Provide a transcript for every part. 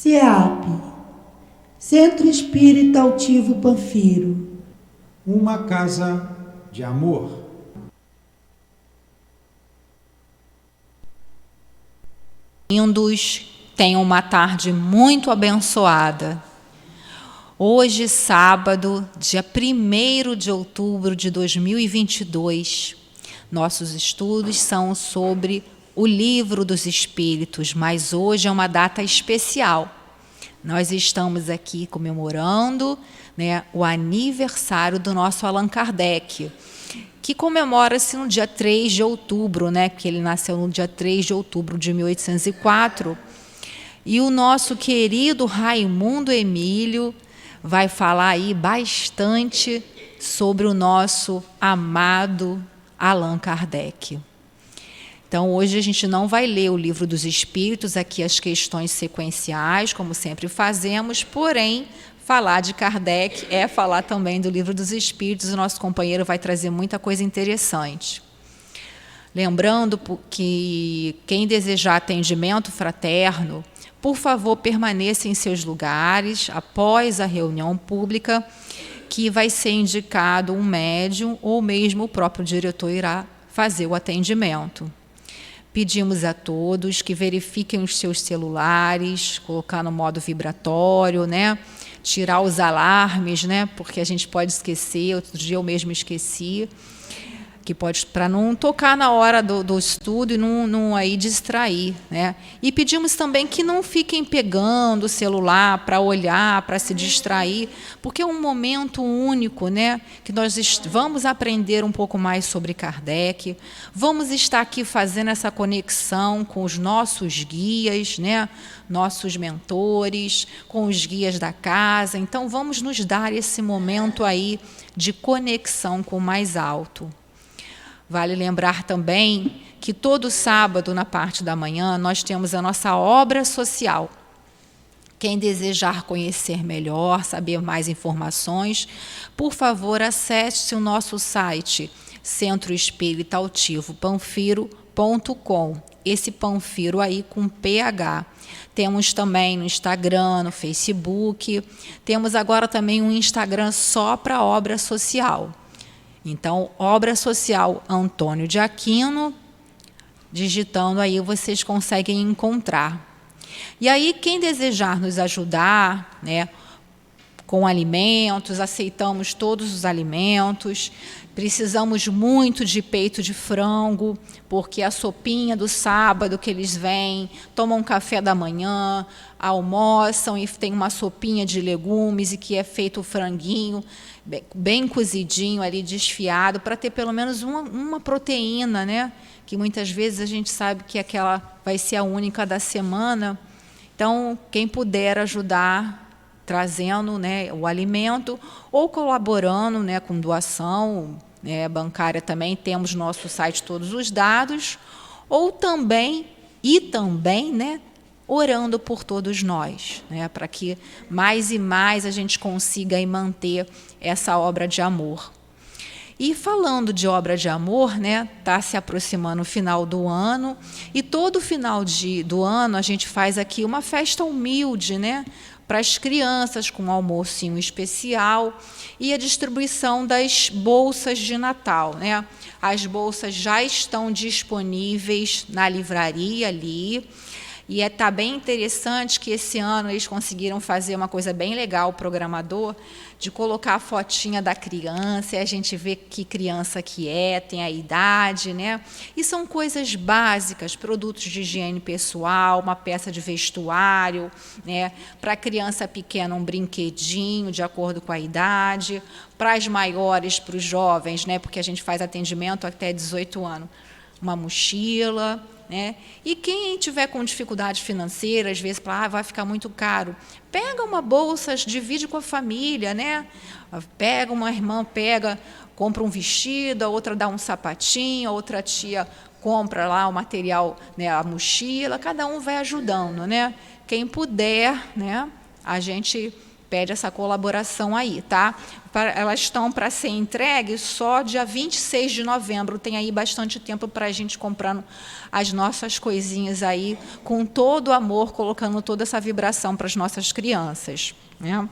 CEAP, Centro Espírita Altivo Panfiro. Uma casa de amor. Lindos, tenham uma tarde muito abençoada. Hoje, sábado, dia 1º de outubro de 2022, nossos estudos são sobre o Livro dos Espíritos, mas hoje é uma data especial. Nós estamos aqui comemorando, o aniversário do nosso Allan Kardec, que comemora-se no dia 3 de outubro, porque ele nasceu no dia 3 de outubro de 1804. E o nosso querido Raimundo Emílio vai falar aí bastante sobre o nosso amado Allan Kardec. Então, hoje a gente não vai ler o Livro dos Espíritos, aqui as questões sequenciais, como sempre fazemos, porém, falar de Kardec é falar também do Livro dos Espíritos, o nosso companheiro vai trazer muita coisa interessante. Lembrando que quem desejar atendimento fraterno, por favor, permaneça em seus lugares após a reunião pública, que vai ser indicado um médium ou mesmo o próprio diretor irá fazer o atendimento. Pedimos a todos que verifiquem os seus celulares, colocar no modo vibratório, tirar os alarmes, porque a gente pode esquecer. Outro dia eu mesmo esqueci, que pode, para não tocar na hora do estudo e não aí distrair, E pedimos também que não fiquem pegando o celular para olhar, para se distrair, porque é um momento único, que nós vamos aprender um pouco mais sobre Kardec, vamos estar aqui fazendo essa conexão com os nossos guias, nossos mentores, com os guias da casa. Então, vamos nos dar esse momento aí de conexão com o mais alto. Vale lembrar também que todo sábado, na parte da manhã, nós temos a nossa obra social. Quem desejar conhecer melhor, saber mais informações, por favor, acesse o nosso site centroespíritaativopanfiro.com. Esse Panfiro aí com PH. Temos também no Instagram, no Facebook. Temos agora também um Instagram só para obra social. Então, obra social Antônio de Aquino, digitando aí vocês conseguem encontrar. E aí, quem desejar nos ajudar, com alimentos, aceitamos todos os alimentos, precisamos muito de peito de frango, porque a sopinha do sábado que eles vêm, tomam um café da manhã, almoçam e tem uma sopinha de legumes e que é feito o franguinho, bem cozidinho ali, desfiado, para ter pelo menos uma proteína, que muitas vezes a gente sabe que aquela vai ser a única da semana. Então, quem puder ajudar, trazendo o alimento ou colaborando com doação bancária também, temos no nosso site todos os dados, ou também, orando por todos nós, para que mais e mais a gente consiga aí manter essa obra de amor. E falando de obra de amor, está se aproximando o final do ano, e todo final do ano a gente faz aqui uma festa humilde, para as crianças, com um almocinho especial e a distribuição das bolsas de Natal. As bolsas já estão disponíveis na livraria ali. E está bem interessante que esse ano eles conseguiram fazer uma coisa bem legal, o programador, de colocar a fotinha da criança, e a gente vê que criança que tem a idade, E são coisas básicas, produtos de higiene pessoal, uma peça de vestuário, para a criança pequena um brinquedinho de acordo com a idade, para as maiores, para os jovens, porque a gente faz atendimento até 18 anos, uma mochila. E quem tiver com dificuldade financeira, às vezes vai ficar muito caro, pega uma bolsa, divide com a família, Pega uma irmã, compra um vestido, a outra dá um sapatinho, a outra tia compra lá o material, a mochila, cada um vai ajudando, Quem puder, a gente pede essa colaboração aí, tá? Elas estão para ser entregues só dia 26 de novembro. Tem aí bastante tempo para a gente comprando as nossas coisinhas aí, com todo o amor, colocando toda essa vibração para as nossas crianças, né?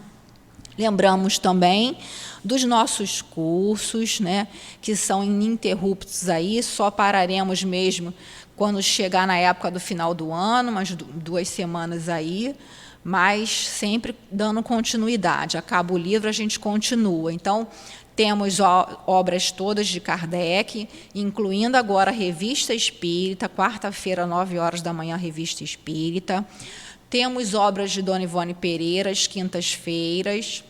Lembramos também dos nossos cursos, né, que são ininterruptos aí, só pararemos mesmo quando chegar na época do final do ano, umas 2 semanas aí, mas sempre dando continuidade. Acaba o livro, a gente continua. Então, temos obras todas de Kardec, incluindo agora a Revista Espírita, quarta-feira, 9h, Revista Espírita. Temos obras de Dona Ivone Pereira, às quintas-feiras.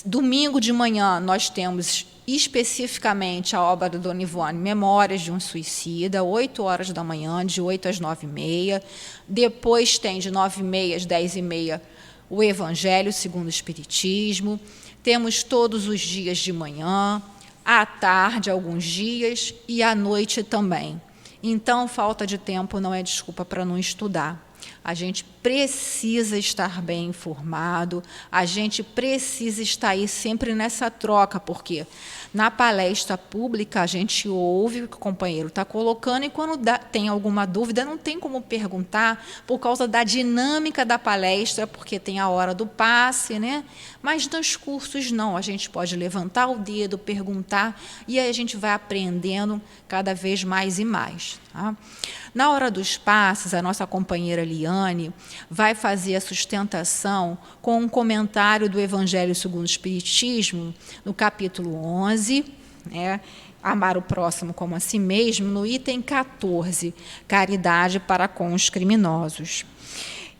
Domingo de manhã, nós temos especificamente a obra de Dona Ivone, Memórias de um Suicida, 8h, de 8 às 9h30. Depois tem de 9h30 às 10h30 o Evangelho segundo o Espiritismo. Temos todos os dias de manhã, à tarde, alguns dias, e à noite também. Então, falta de tempo não é desculpa para não estudar. A gente precisa estar bem informado, a gente precisa estar aí sempre nessa troca, porque na palestra pública a gente ouve o que o companheiro está colocando e quando tem alguma dúvida não tem como perguntar por causa da dinâmica da palestra, porque tem a hora do passe, né? Mas nos cursos não, a gente pode levantar o dedo, perguntar e aí a gente vai aprendendo cada vez mais e mais, tá? Na hora dos passes, a nossa companheira Liane vai fazer a sustentação com um comentário do Evangelho segundo o Espiritismo, no capítulo 11, né, amar o próximo como a si mesmo, no item 14, caridade para com os criminosos.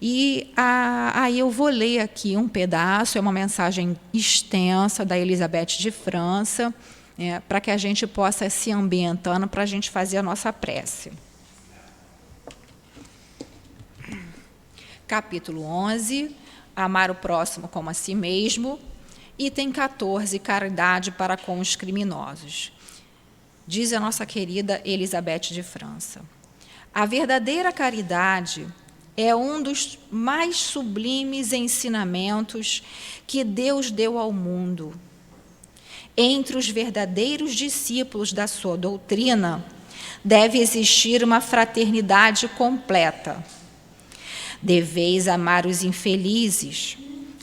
E aí eu vou ler aqui um pedaço, é uma mensagem extensa da Elizabeth de França, para que a gente possa se ambientando para a gente fazer a nossa prece. Capítulo 11, amar o próximo como a si mesmo. Item 14, caridade para com os criminosos. Diz a nossa querida Elizabeth de França: a verdadeira caridade é um dos mais sublimes ensinamentos que Deus deu ao mundo. Entre os verdadeiros discípulos da sua doutrina, deve existir uma fraternidade completa. Deveis amar os infelizes,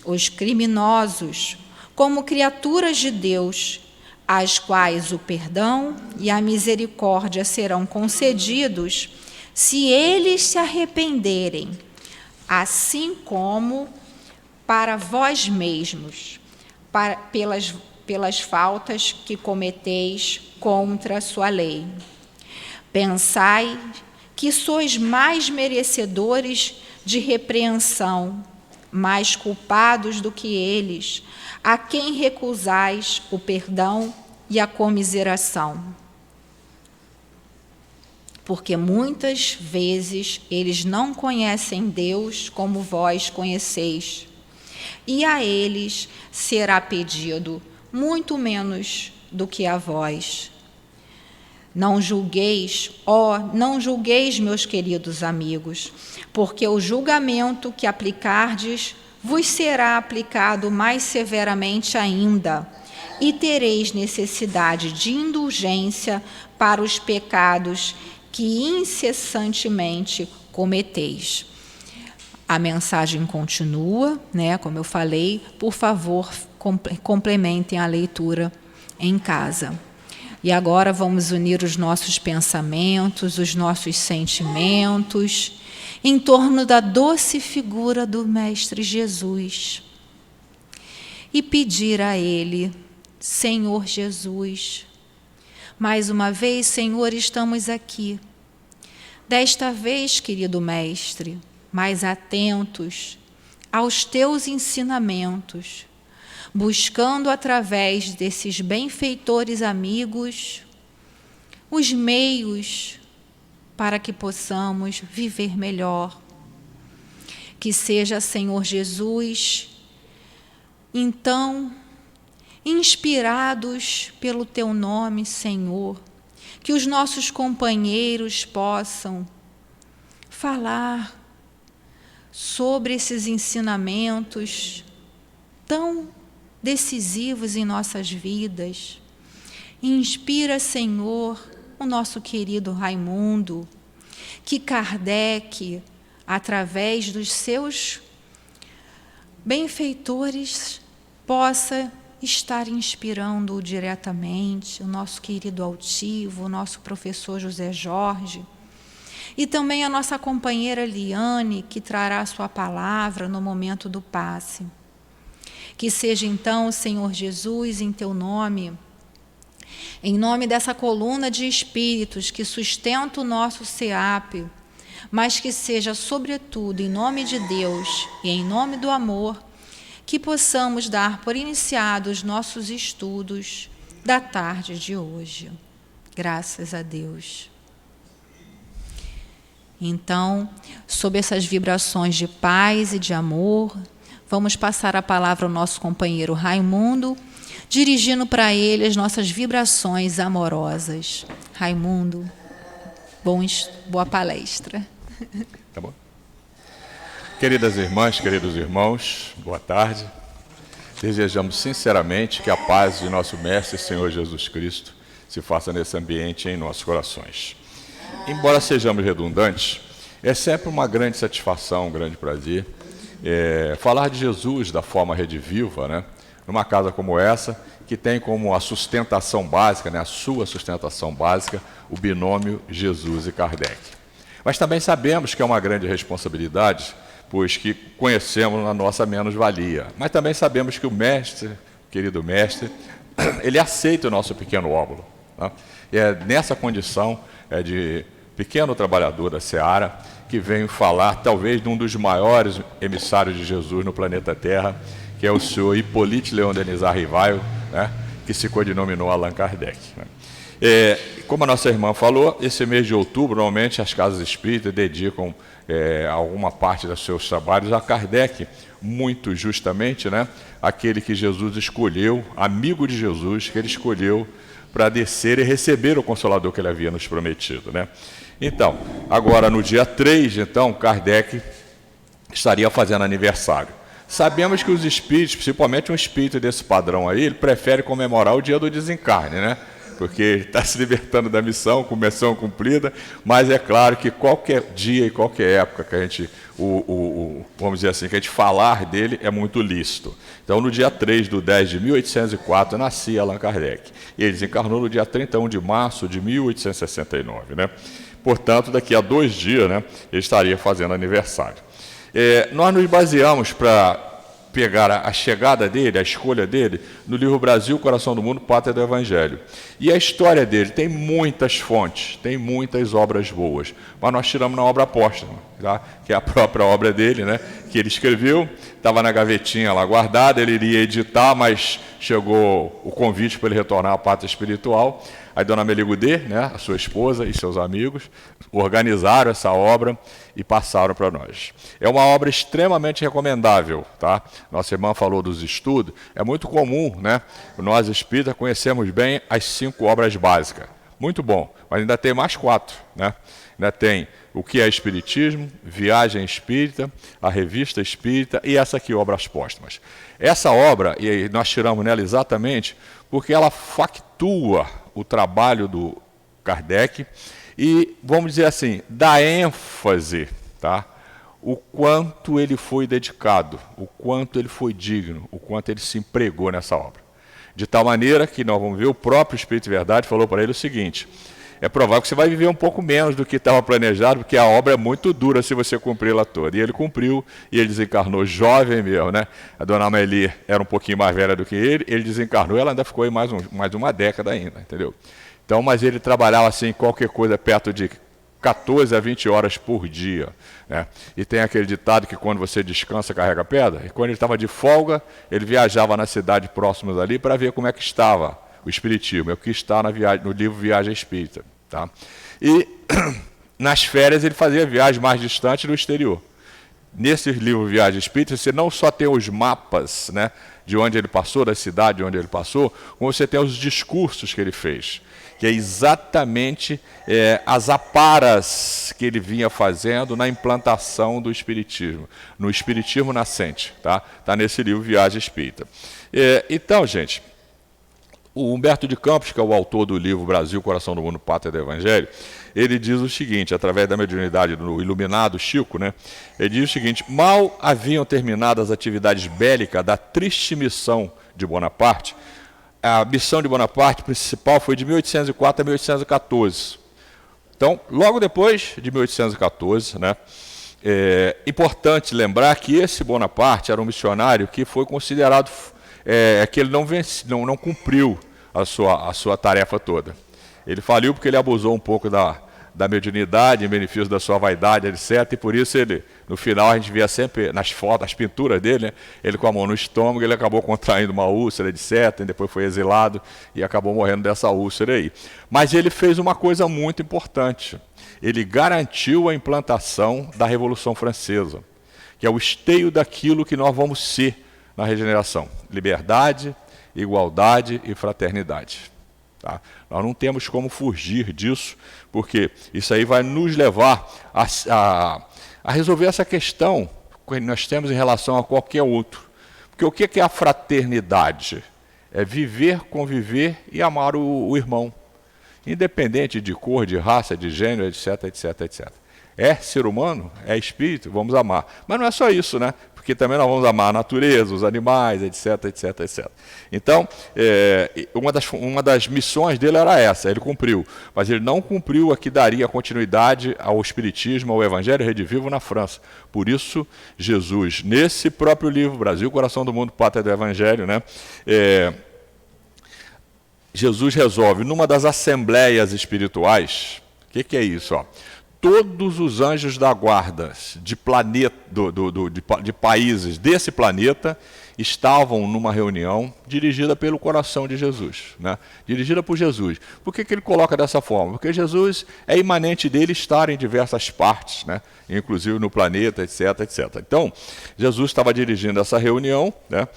os criminosos, como criaturas de Deus, às quais o perdão e a misericórdia serão concedidos se eles se arrependerem, assim como para vós mesmos, pelas faltas que cometeis contra a sua lei. Pensai que sois mais merecedores de repreensão, mais culpados do que eles, a quem recusais o perdão e a comiseração. Porque muitas vezes eles não conhecem Deus como vós conheceis, e a eles será pedido muito menos do que a vós. Não julgueis, não julgueis, meus queridos amigos, porque o julgamento que aplicardes vos será aplicado mais severamente ainda, e tereis necessidade de indulgência para os pecados que incessantemente cometeis. A mensagem continua, né? Como eu falei, por favor, complementem a leitura em casa. E agora vamos unir os nossos pensamentos, os nossos sentimentos, em torno da doce figura do Mestre Jesus. E pedir a Ele: Senhor Jesus, mais uma vez, Senhor, estamos aqui. Desta vez, querido Mestre, mais atentos aos teus ensinamentos, buscando através desses benfeitores amigos os meios para que possamos viver melhor. Que seja, Senhor Jesus, então, inspirados pelo teu nome, Senhor, que os nossos companheiros possam falar sobre esses ensinamentos tão decisivos em nossas vidas. Inspira, Senhor, o nosso querido Raimundo, que Kardec, através dos seus benfeitores, possa estar inspirando diretamente o nosso querido altivo, o nosso professor José Jorge, e também a nossa companheira Liane, que trará a sua palavra no momento do passe. Que seja então, Senhor Jesus, em teu nome, em nome dessa coluna de espíritos que sustenta o nosso SEAP, mas que seja, sobretudo, em nome de Deus e em nome do amor, que possamos dar por iniciados os nossos estudos da tarde de hoje. Graças a Deus. Então, sob essas vibrações de paz e de amor, vamos passar a palavra ao nosso companheiro Raimundo, dirigindo para ele as nossas vibrações amorosas. Raimundo, boa palestra. Tá bom. Queridas irmãs, queridos irmãos, boa tarde. Desejamos sinceramente que a paz de nosso Mestre Senhor Jesus Cristo se faça nesse ambiente em nossos corações. Embora sejamos redundantes, é sempre uma grande satisfação, um grande prazer falar de Jesus da forma rediviva, né? Numa casa como essa, que tem como a sustentação básica, né, a sua sustentação básica, o binômio Jesus e Kardec. Mas também sabemos que é uma grande responsabilidade, pois que conhecemos a nossa menos-valia. Mas também sabemos que o mestre, querido mestre, ele aceita o nosso pequeno óbolo. Né? E é nessa condição de pequeno trabalhador da Seara que venho falar, talvez, de um dos maiores emissários de Jesus no planeta Terra, que é o senhor Hippolyte Léon Denis Rivail, né, que se codinominou Allan Kardec. Né. Como a nossa irmã falou, esse mês de outubro, normalmente as casas espíritas dedicam alguma parte dos seus trabalhos a Kardec, muito justamente, né, aquele que Jesus escolheu, amigo de Jesus, que ele escolheu para descer e receber o Consolador que ele havia nos prometido. Né. Então, agora no dia 3, então, Kardec estaria fazendo aniversário. Sabemos que os espíritos, principalmente um espírito desse padrão aí, ele prefere comemorar o dia do desencarne, né? Porque ele está se libertando da missão, com missão cumprida, mas é claro que qualquer dia e qualquer época que a gente, vamos dizer assim, que a gente falar dele é muito lícito. Então, no dia 3 de 10 de 1804, nascia Allan Kardec. E ele desencarnou no dia 31 de março de 1869, né? Portanto, daqui a 2 dias, né, ele estaria fazendo aniversário. Nós nos baseamos para pegar a chegada dele, a escolha dele, no livro Brasil, Coração do Mundo, Pátria do Evangelho. E a história dele tem muitas fontes, tem muitas obras boas, mas nós tiramos na obra póstuma, tá? Que é a própria obra dele, né? Que ele escreveu, estava na gavetinha lá guardada, ele iria editar, mas chegou o convite para ele retornar à pátria espiritual. Aí Dona Amélie Goudet, né, a sua esposa e seus amigos, organizaram essa obra e passaram para nós. É uma obra extremamente recomendável, tá? Nossa irmã falou dos estudos, é muito comum, né? Nós espíritas conhecemos bem as 5 obras básicas. Muito bom, mas ainda tem mais 4, né? Ainda tem o que é Espiritismo, Viagem Espírita, a Revista Espírita e essa aqui, Obras Póstumas. Essa obra, e nós tiramos nela exatamente porque ela factua o trabalho do Kardec e, vamos dizer assim, dá ênfase, tá? O quanto ele foi dedicado, o quanto ele foi digno, o quanto ele se empregou nessa obra. De tal maneira que nós vamos ver, o próprio Espírito de Verdade falou para ele o seguinte: é provável que você vai viver um pouco menos do que estava planejado, porque a obra é muito dura se você cumpri-la toda. E ele cumpriu, e ele desencarnou jovem mesmo, né? A Dona Amélie era um pouquinho mais velha do que ele desencarnou, ela ainda ficou aí mais uma década ainda, entendeu? Então, mas ele trabalhava assim, qualquer coisa perto de 14 a 20 horas por dia, né? E tem aquele ditado que quando você descansa, carrega pedra. E quando ele estava de folga, ele viajava na cidade próximas ali para ver como é que estava o Espiritismo, é o que está no livro Viagem Espírita. Tá? E nas férias ele fazia viagens mais distantes no exterior. nesse livro Viagem Espírita, você não só tem os mapas, né, de onde ele passou, da cidade onde ele passou, como você tem os discursos que ele fez, que é exatamente as aparas que ele vinha fazendo na implantação do Espiritismo, no Espiritismo nascente. Tá nesse livro Viagem Espírita. Então, gente, o Humberto de Campos, que é o autor do livro Brasil, Coração do Mundo, Pátria do Evangelho, ele diz o seguinte, através da mediunidade do iluminado Chico, né, ele diz o seguinte: mal haviam terminado as atividades bélicas da triste missão de Bonaparte. A missão de Bonaparte principal foi de 1804 a 1814. Então, logo depois de 1814, né, é importante lembrar que esse Bonaparte era um missionário que foi considerado que ele não cumpriu a sua tarefa toda. Ele faliu porque ele abusou um pouco da mediunidade, em benefício da sua vaidade, etc. E por isso ele, no final, a gente via sempre nas fotos, as pinturas dele, né, ele com a mão no estômago, ele acabou contraindo uma úlcera, etc. E depois foi exilado e acabou morrendo dessa úlcera aí. Mas ele fez uma coisa muito importante. Ele garantiu a implantação da Revolução Francesa, que é o esteio daquilo que nós vamos ser na regeneração: liberdade, igualdade e fraternidade. Tá? Nós não temos como fugir disso, porque isso aí vai nos levar a resolver essa questão que nós temos em relação a qualquer outro. Porque o que é a fraternidade? É viver, conviver e amar o irmão, independente de cor, de raça, de gênero, etc, etc, etc. É ser humano, é espírito, vamos amar. Mas não é só isso, né? Porque também nós vamos amar a natureza, os animais, etc, etc, etc. Então, uma das missões dele era essa, ele cumpriu. Mas ele não cumpriu a que daria continuidade ao Espiritismo, ao Evangelho Rede Vivo na França. Por isso, Jesus, nesse próprio livro, Brasil, Coração do Mundo, Pátria do Evangelho, né, Jesus resolve, numa das assembleias espirituais, o que é isso? Todos os anjos da guarda de países desse planeta estavam numa reunião dirigida pelo coração de Jesus, né? Dirigida por Jesus. Por que ele coloca dessa forma? Porque Jesus é imanente dele estar em diversas partes, né? Inclusive no planeta, etc, etc. Então, Jesus estava dirigindo essa reunião, né?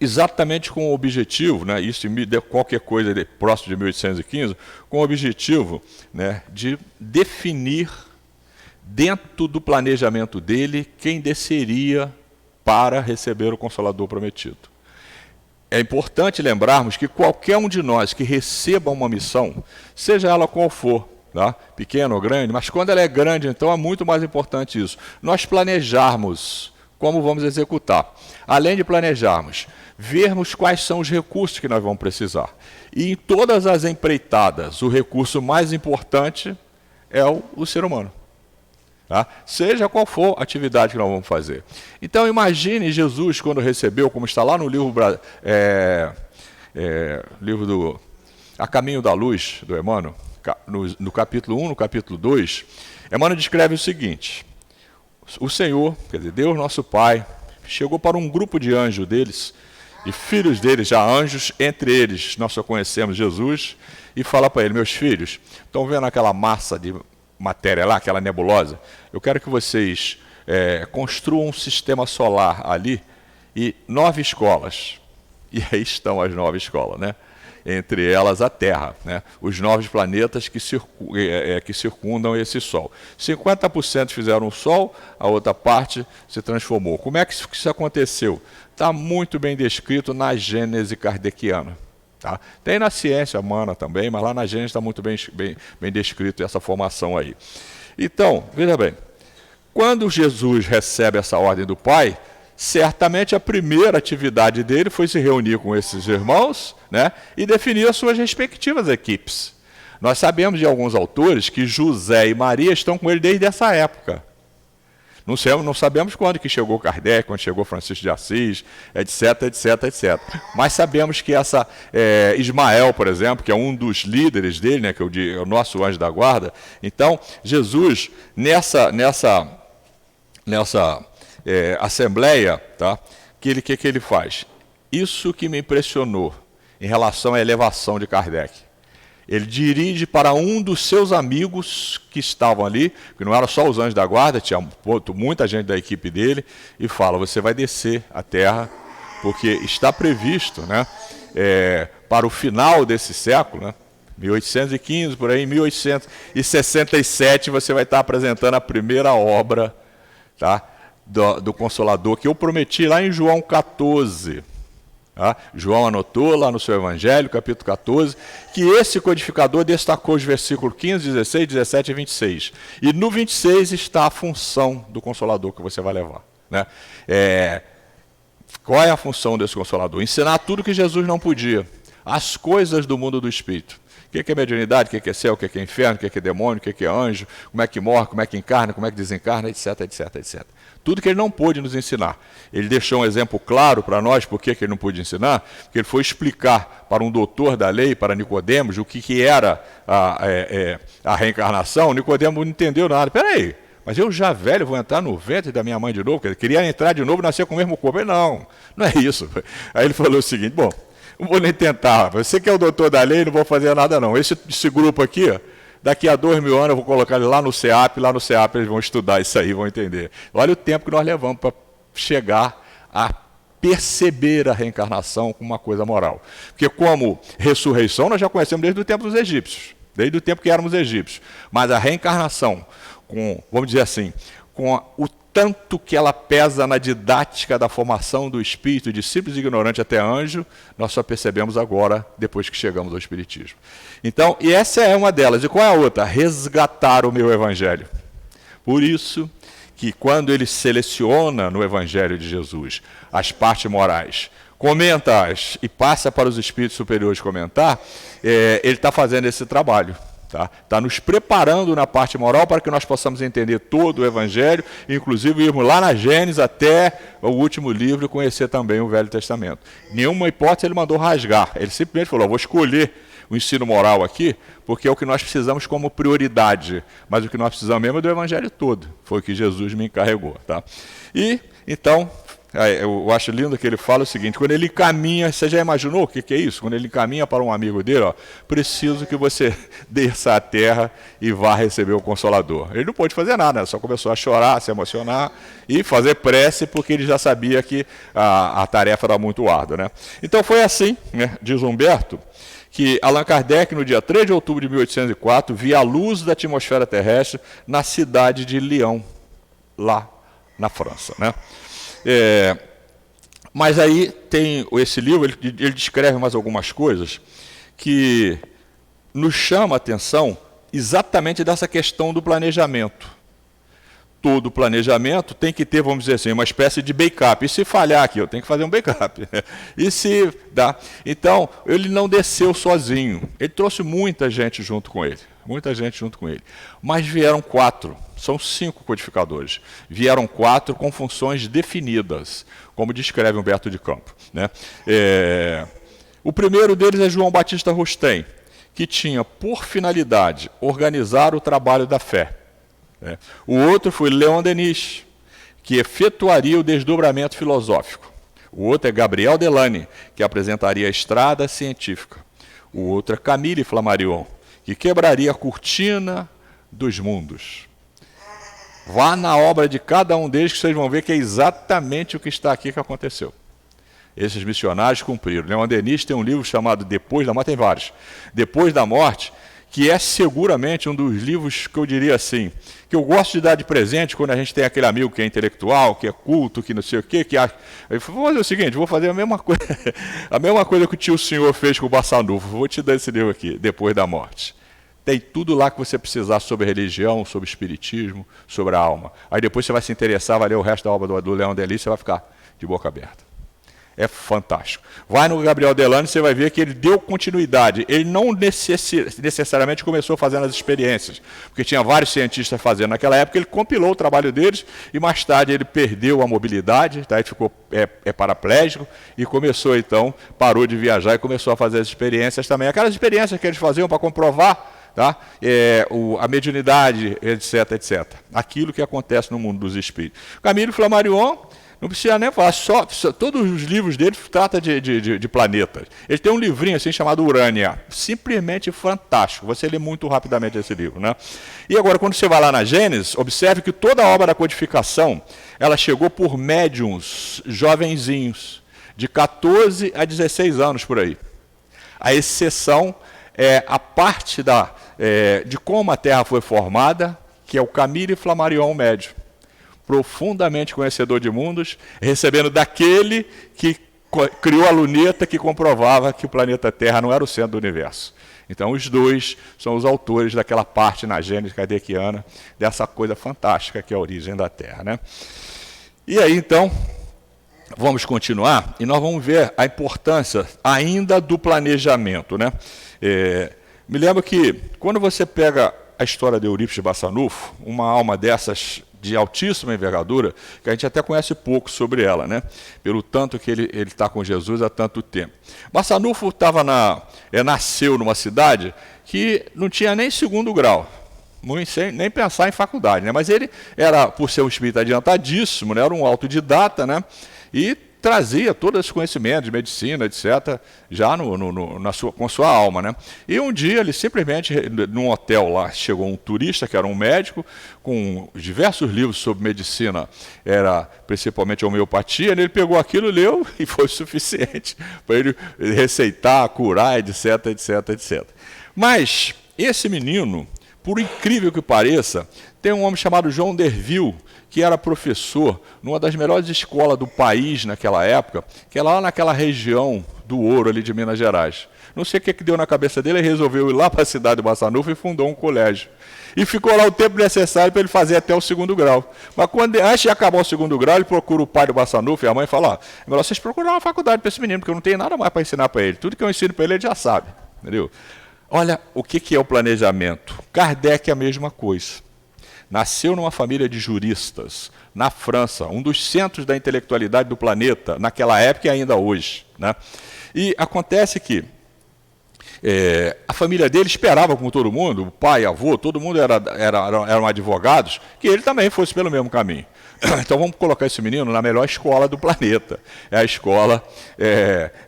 Exatamente com o objetivo, né, isso qualquer coisa próximo de 1815, com o objetivo, né, de definir dentro do planejamento dele quem desceria para receber o Consolador prometido. É importante lembrarmos que qualquer um de nós que receba uma missão, seja ela qual for, tá, pequena ou grande, mas quando ela é grande, então é muito mais importante isso, nós planejarmos como vamos executar. Além de planejarmos, vermos quais são os recursos que nós vamos precisar. E em todas as empreitadas, o recurso mais importante é o ser humano. Tá? Seja qual for a atividade que nós vamos fazer. Então imagine Jesus quando recebeu, como está lá no livro, livro do A Caminho da Luz, do Emmanuel, no capítulo 1, no capítulo 2, Emmanuel descreve o seguinte: o Senhor, quer dizer, Deus nosso Pai, chegou para um grupo de anjos deles, de filhos deles, já anjos, entre eles nós só conhecemos Jesus, e fala para ele: meus filhos, estão vendo aquela massa de matéria lá, aquela nebulosa? Eu quero que vocês construam um sistema solar ali e 9 escolas. E aí estão as 9 escolas, né? Entre elas a Terra, né? Os 9 planetas que circundam esse Sol. 50% fizeram o Sol, a outra parte se transformou. Como é que isso aconteceu? Está muito bem descrito na Gênese kardeciana. Tá? Tem na ciência humana também, mas lá na Gênese está muito bem descrito essa formação aí. Então, veja bem, quando Jesus recebe essa ordem do Pai, certamente a primeira atividade dele foi se reunir com esses irmãos, né, e definir as suas respectivas equipes. Nós sabemos de alguns autores que José e Maria estão com ele desde essa época. Não sabemos quando que chegou Kardec, quando chegou Francisco de Assis, etc, etc, etc. Mas sabemos que Ismael, por exemplo, que é um dos líderes dele, né, que é o nosso anjo da guarda. Então, Jesus, nessa assembleia, tá, que ele faz? Isso que me impressionou em relação à elevação de Kardec. ele dirige para um dos seus amigos que estavam ali, que não eram só os anjos da guarda, tinha muita gente da equipe dele, e fala: você vai descer a terra, porque está previsto, né, para o final desse século, né, 1815, por aí, em 1867, você vai estar apresentando a primeira obra, tá, do Consolador, que eu prometi lá em João 14. Tá? João anotou lá no seu Evangelho, capítulo 14, que esse codificador destacou os versículos 15, 16, 17 e 26. E no 26 está a função do Consolador que você vai levar. Né? Qual é a função desse Consolador? Ensinar tudo que Jesus não podia. As coisas do mundo do Espírito. O que é mediunidade, o que é céu, o que é inferno, o que é demônio, o que é anjo, como é que morre, como é que encarna, como é que desencarna, etc, etc, etc. Tudo que ele não pôde nos ensinar. Ele deixou um exemplo claro para nós, por que ele não pôde ensinar, porque ele foi explicar para um doutor da lei, para Nicodemos, o que era a reencarnação. Nicodemos não entendeu nada. Espera aí, mas eu já velho vou entrar no ventre da minha mãe de novo? Ele queria entrar de novo e nascer com o mesmo corpo. Ele, não é isso. Aí ele falou o seguinte: bom, não vou nem tentar, você que é o doutor da lei, não vou fazer nada não. Esse grupo aqui, ó, daqui a 2000 anos eu vou colocar ele lá no CEAP eles vão estudar isso aí, vão entender. Olha o tempo que nós levamos para chegar a perceber a reencarnação como uma coisa moral. Porque como ressurreição nós já conhecemos desde o tempo dos egípcios, desde o tempo que éramos egípcios. Mas a reencarnação, vamos dizer assim, com o tanto que ela pesa na didática da formação do espírito, de simples ignorante até anjo, nós só percebemos agora, depois que chegamos ao Espiritismo. Então, e essa é uma delas. E qual é a outra? Resgatar o meu Evangelho. Por isso que quando ele seleciona no Evangelho de Jesus as partes morais, comenta-as e passa para os espíritos superiores comentar, ele está fazendo esse trabalho. Está nos preparando na parte moral para que nós possamos entender todo o Evangelho, inclusive irmos lá na Gênesis até o último livro e conhecer também o Velho Testamento. Nenhuma hipótese ele mandou rasgar, ele simplesmente falou: vou escolher o ensino moral aqui, porque é o que nós precisamos como prioridade, mas o que nós precisamos mesmo é do Evangelho todo, foi o que Jesus me encarregou. Tá? E, então, eu acho lindo que ele fala o seguinte: quando ele caminha, você já imaginou o que é isso? Quando ele caminha para um amigo dele, ó, preciso que você desça a terra e vá receber o Consolador. Ele não pôde fazer nada, só começou a chorar, a se emocionar e fazer prece, porque ele já sabia que a tarefa era muito árdua. Né? Então foi assim, né, diz Humberto, que Allan Kardec, no dia 3 de outubro de 1804, via a luz da atmosfera terrestre na cidade de Lyon, lá na França. Né? Mas aí tem esse livro, ele descreve mais algumas coisas que nos chama a atenção exatamente dessa questão do planejamento. Todo planejamento tem que ter, vamos dizer assim, uma espécie de backup. E se falhar aqui, eu tenho que fazer um backup. E se dá? Então, ele não desceu sozinho. Ele trouxe muita gente junto com ele. Muita gente junto com ele. Mas vieram 4. São 5 codificadores. Vieram 4 com funções definidas, como descreve Humberto de Campos. Né? O primeiro deles é João Batista Rostaing, que tinha por finalidade organizar o trabalho da fé. O outro foi Leon Denis, que efetuaria o desdobramento filosófico. O outro é Gabriel Delany, que apresentaria a estrada científica. O outro é Camille Flammarion, que quebraria a cortina dos mundos. Vá na obra de cada um deles que vocês vão ver que é exatamente o que está aqui que aconteceu. Esses missionários cumpriram. Leon Denis tem um livro chamado Depois da Morte, tem vários. Depois da Morte, que é seguramente um dos livros que eu diria assim, que eu gosto de dar de presente quando a gente tem aquele amigo que é intelectual, que é culto, que não sei o quê, que acha... Eu vou fazer o seguinte, vou fazer a mesma coisa que o tio senhor fez com o Bassanufo, vou te dar esse livro aqui, Depois da Morte. Tem tudo lá que você precisar sobre religião, sobre espiritismo, sobre a alma. Aí depois você vai se interessar, vai ler o resto da obra do Leon Denis, você vai ficar de boca aberta. É fantástico. Vai no Gabriel Delany, você vai ver que ele deu continuidade. Ele não necessariamente começou fazendo as experiências, porque tinha vários cientistas fazendo. Naquela época ele compilou o trabalho deles e mais tarde ele perdeu a mobilidade, tá? Ele ficou paraplégico e começou então, parou de viajar e começou a fazer as experiências também. Aquelas experiências que eles faziam para comprovar, tá? A mediunidade, etc, etc. Aquilo que acontece no mundo dos espíritos. Camille Flammarion, Não precisa nem falar, todos os livros dele tratam de planetas. Ele tem um livrinho assim chamado Urânia, simplesmente fantástico. Você lê muito rapidamente esse livro, né? E agora, quando você vai lá na Gênesis, observe que toda a obra da codificação, ela chegou por médiuns jovenzinhos, de 14 a 16 anos por aí. A exceção é a parte de como a Terra foi formada, que é o Camille Flammarion médio, profundamente conhecedor de mundos, recebendo daquele que criou a luneta que comprovava que o planeta Terra não era o centro do universo. Então, os dois são os autores daquela parte na Gênesis kardeciana, dessa coisa fantástica que é a origem da Terra, né? E aí, então, vamos continuar e nós vamos ver a importância ainda do planejamento, né? Me lembro que, quando você pega a história de Eurípides Barçanufo, uma alma dessas de altíssima envergadura, que a gente até conhece pouco sobre ela, né? Pelo tanto que ele está com Jesus há tanto tempo. Barçanufo nasceu numa cidade que não tinha nem segundo grau, nem pensar em faculdade, né? Mas ele era, por ser um espírito adiantadíssimo, né? Era um autodidata, né? E trazia todos os conhecimentos de medicina, etc., já com sua alma, né? E um dia, ele simplesmente, num hotel lá, chegou um turista, que era um médico, com diversos livros sobre medicina, era principalmente homeopatia, ele pegou aquilo, leu, e foi suficiente para ele receitar, curar, etc., etc., etc. Mas esse menino, por incrível que pareça, tem um homem chamado João Derville, que era professor numa das melhores escolas do país naquela época, que é lá naquela região do Ouro, ali de Minas Gerais. Não sei o que deu na cabeça dele, ele resolveu ir lá para a cidade de Barçanufo e fundou um colégio. E ficou lá o tempo necessário para ele fazer até o segundo grau. Mas antes de acabar o segundo grau, ele procura o pai do Barçanufo e a mãe fala, é melhor vocês procurarem uma faculdade para esse menino, porque eu não tenho nada mais para ensinar para ele. Tudo que eu ensino para ele já sabe. Entendeu? Olha o que é o planejamento. Kardec é a mesma coisa. Nasceu numa família de juristas, na França, um dos centros da intelectualidade do planeta, naquela época e ainda hoje, né? E acontece que a família dele esperava, como todo mundo, o pai, avô, todo mundo eram advogados, que ele também fosse pelo mesmo caminho. Então vamos colocar esse menino na melhor escola do planeta. É a escola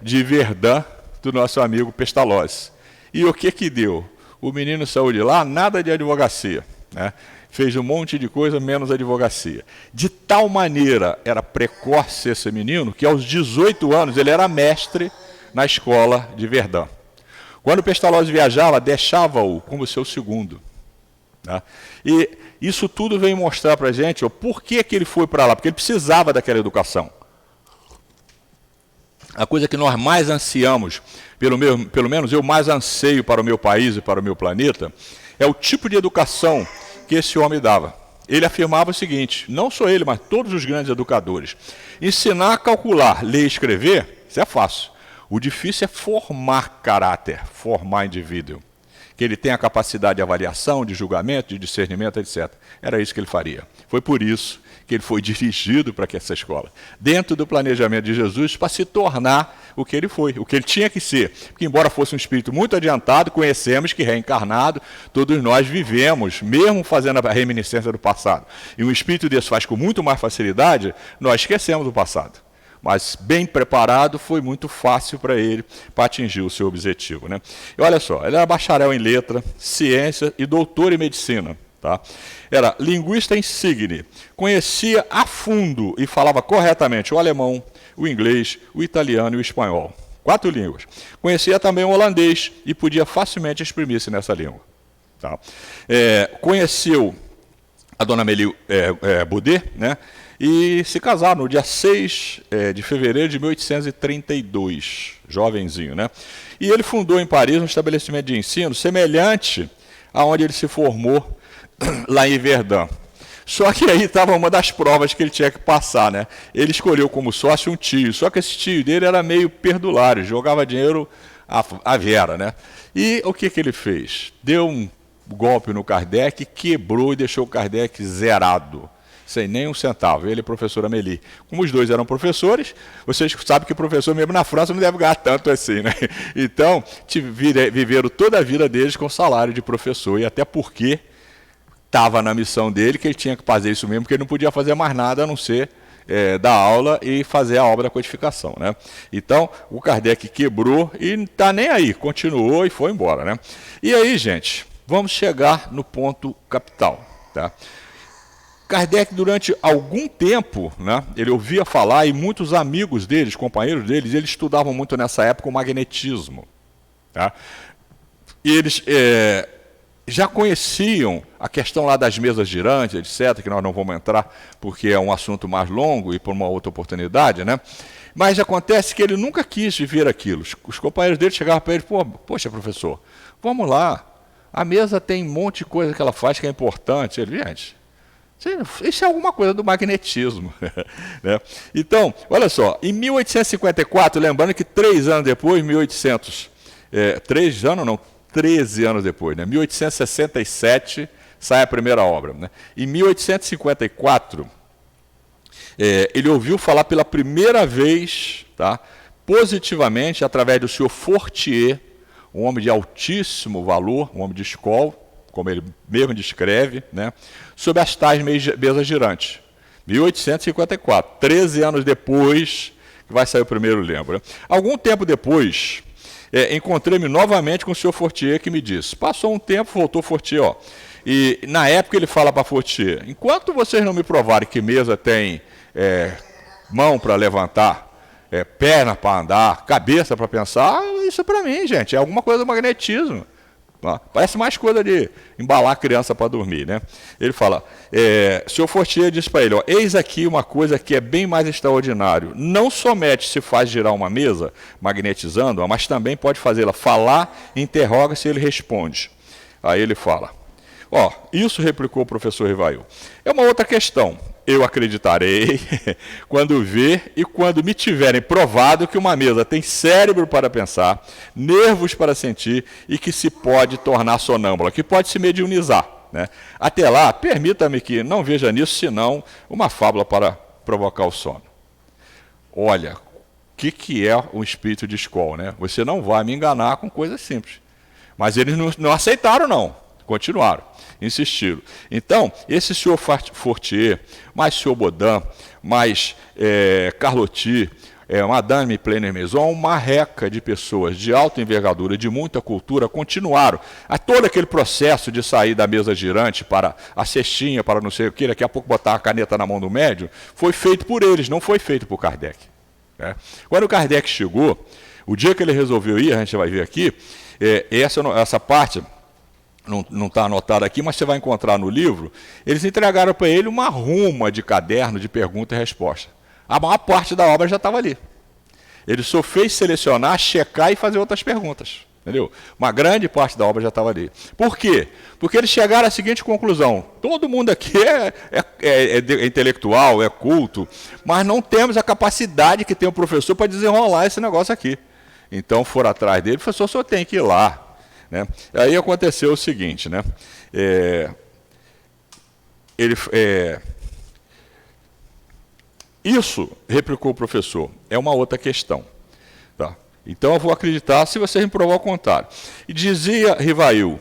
de Verdun, do nosso amigo Pestalozzi. E o que deu? O menino saiu de lá, nada de advocacia, né? Fez um monte de coisa, menos advocacia. De tal maneira era precoce esse menino, que aos 18 anos ele era mestre na escola de Verdun. Quando o Pestalozzi viajava, deixava-o como seu segundo, né? E isso tudo vem mostrar para a gente por que ele foi para lá, porque ele precisava daquela educação. A coisa que nós mais ansiamos, pelo menos eu mais anseio para o meu país e para o meu planeta, é o tipo de educação que esse homem dava. Ele afirmava o seguinte, não só ele, mas todos os grandes educadores, ensinar a calcular, ler e escrever, isso é fácil. O difícil é formar caráter, formar indivíduo. Que ele tenha a capacidade de avaliação, de julgamento, de discernimento, etc. Era isso que ele faria. Foi por isso que ele foi dirigido para essa escola, dentro do planejamento de Jesus, para se tornar o que ele foi, o que ele tinha que ser. Porque, embora fosse um espírito muito adiantado, conhecemos que reencarnado, todos nós vivemos, mesmo fazendo a reminiscência do passado. E um espírito desse faz com muito mais facilidade, nós esquecemos do passado. Mas, bem preparado, foi muito fácil para ele para atingir o seu objetivo, né? E olha só, ele era bacharel em letra, ciência e doutor em medicina. Tá? Era linguista insigne, conhecia a fundo e falava corretamente o alemão, o inglês, o italiano e o espanhol. 4 línguas. Conhecia também o holandês e podia facilmente exprimir-se nessa língua. Tá? Conheceu a dona Amélie Baudet, né? E se casaram no dia 6 de fevereiro de 1832, jovenzinho, né? E ele fundou em Paris um estabelecimento de ensino semelhante aonde ele se formou lá em Verdun. Só que aí estava uma das provas que ele tinha que passar, né? Ele escolheu como sócio um tio, só que esse tio dele era meio perdulário, jogava dinheiro à vera, né? E o que ele fez? Deu um golpe no Kardec, quebrou e deixou o Kardec zerado, sem nem um centavo, ele e a professora Amélie. Como os dois eram professores, vocês sabem que o professor mesmo na França não deve ganhar tanto assim, né? Então, viveram toda a vida deles com salário de professor, e até porque estava na missão dele, que ele tinha que fazer isso mesmo, porque ele não podia fazer mais nada a não ser dar aula e fazer a obra da codificação, né? Então, o Kardec quebrou e não está nem aí, continuou e foi embora, né? E aí, gente, vamos chegar no ponto capital, tá? Kardec, durante algum tempo, né, ele ouvia falar, e muitos amigos deles, companheiros deles, eles estudavam muito nessa época o magnetismo, tá? E eles já conheciam a questão lá das mesas girantes, etc., que nós não vamos entrar porque é um assunto mais longo e por uma outra oportunidade, né? Mas acontece que ele nunca quis viver aquilo. Os companheiros dele chegavam para ele, poxa, professor, vamos lá, a mesa tem um monte de coisa que ela faz que é importante. Ele, gente, isso é alguma coisa do magnetismo. Né? Então, olha só, em 1854, lembrando que 3 anos depois, 13 anos depois, né? 1867, sai a primeira obra. Né? Em 1854, ele ouviu falar pela primeira vez, tá, positivamente, através do senhor Fortier, um homem de altíssimo valor, um homem de escola, como ele mesmo descreve, né, sobre as tais mesas girantes. 1854, 13 anos depois que vai sair o primeiro livro. Né? Algum tempo depois, encontrei-me novamente com o senhor Fortier, que me disse, passou um tempo, voltou Fortier, ó, e na época ele fala para Fortier, enquanto vocês não me provarem que mesa tem mão para levantar, perna para andar, cabeça para pensar, isso para mim, gente, é alguma coisa do magnetismo. Parece mais coisa de embalar a criança para dormir, né? Ele fala, o senhor Fortier diz para ele, ó, eis aqui uma coisa que é bem mais extraordinário. Não somente se faz girar uma mesa, magnetizando-a, mas também pode fazê-la falar e interroga-se e ele responde. Aí ele fala, ó, isso replicou o professor Rivail. É uma outra questão. Eu acreditarei quando ver e quando me tiverem provado que uma mesa tem cérebro para pensar, nervos para sentir e que se pode tornar sonâmbula, que pode se mediunizar. Né? Até lá, permita-me que não veja nisso senão uma fábula para provocar o sono. Olha, o que é um espírito de escola? Né? Você não vai me enganar com coisas simples. Mas eles não aceitaram, não. Continuaram, insistiram. Então, esse senhor Fortier, mais senhor Baudin, mais Carlotti, Madame Plenner-Maison, uma reca de pessoas de alta envergadura, de muita cultura, continuaram. A todo aquele processo de sair da mesa girante para a cestinha, para não sei o que, daqui a pouco botar a caneta na mão do médium, foi feito por eles, não foi feito por Kardec. Né? Quando o Kardec chegou, o dia que ele resolveu ir, a gente vai ver aqui, essa parte não está anotada aqui, mas você vai encontrar no livro, eles entregaram para ele uma ruma de caderno de pergunta e resposta. A maior parte da obra já estava ali. Ele só fez selecionar, checar e fazer outras perguntas. Entendeu? Uma grande parte da obra já estava ali. Por quê? Porque eles chegaram à seguinte conclusão. Todo mundo aqui é intelectual, é culto, mas não temos a capacidade que tem o professor para desenrolar esse negócio aqui. Então foram atrás dele, professor, o senhor tem que ir lá. Né? Aí aconteceu o seguinte, né? Isso, replicou o professor, é uma outra questão. Tá? Então eu vou acreditar se vocês me provar o contrário. E dizia Rivail,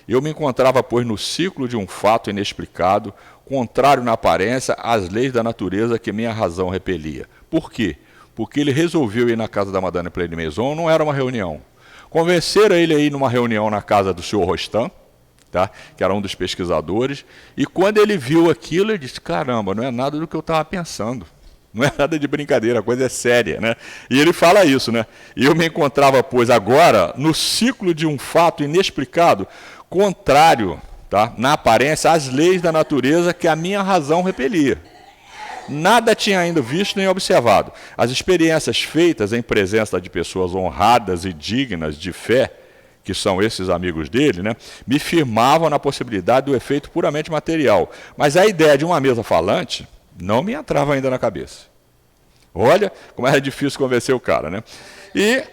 eu me encontrava, pois, no ciclo de um fato inexplicado, contrário na aparência às leis da natureza que minha razão repelia. Por quê? Porque ele resolveu ir na casa da Madame Plenner-Maison, não era uma reunião. Convenceram ele a ir numa reunião na casa do senhor Rostand, tá? Que era um dos pesquisadores, e quando ele viu aquilo, ele disse, caramba, não é nada do que eu estava pensando. Não é nada de brincadeira, a coisa é séria. Né? E ele fala isso, né? E eu me encontrava, pois, agora, no ciclo de um fato inexplicado, contrário, tá? Na aparência, às leis da natureza que a minha razão repelia. Nada tinha ainda visto nem observado. As experiências feitas em presença de pessoas honradas e dignas de fé, que são esses amigos dele, né, me firmavam na possibilidade do efeito puramente material. Mas a ideia de uma mesa falante não me entrava ainda na cabeça. Olha como era difícil convencer o cara. Né? E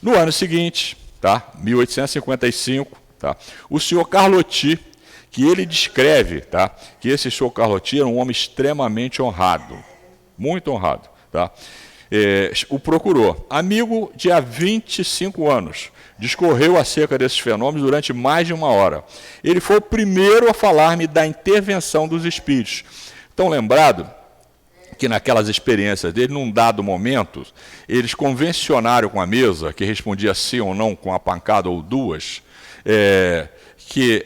no ano seguinte, tá, 1855, tá, o senhor Carlotti, que ele descreve, tá, que esse senhor Carlotti era um homem extremamente honrado, muito honrado. Tá? O procurou, amigo de há 25 anos, discorreu acerca desses fenômenos durante mais de 1 hora. Ele foi o primeiro a falar-me da intervenção dos espíritos. Estão lembrado que naquelas experiências dele, num dado momento, eles convencionaram com a mesa, que respondia sim ou não com uma pancada ou duas, que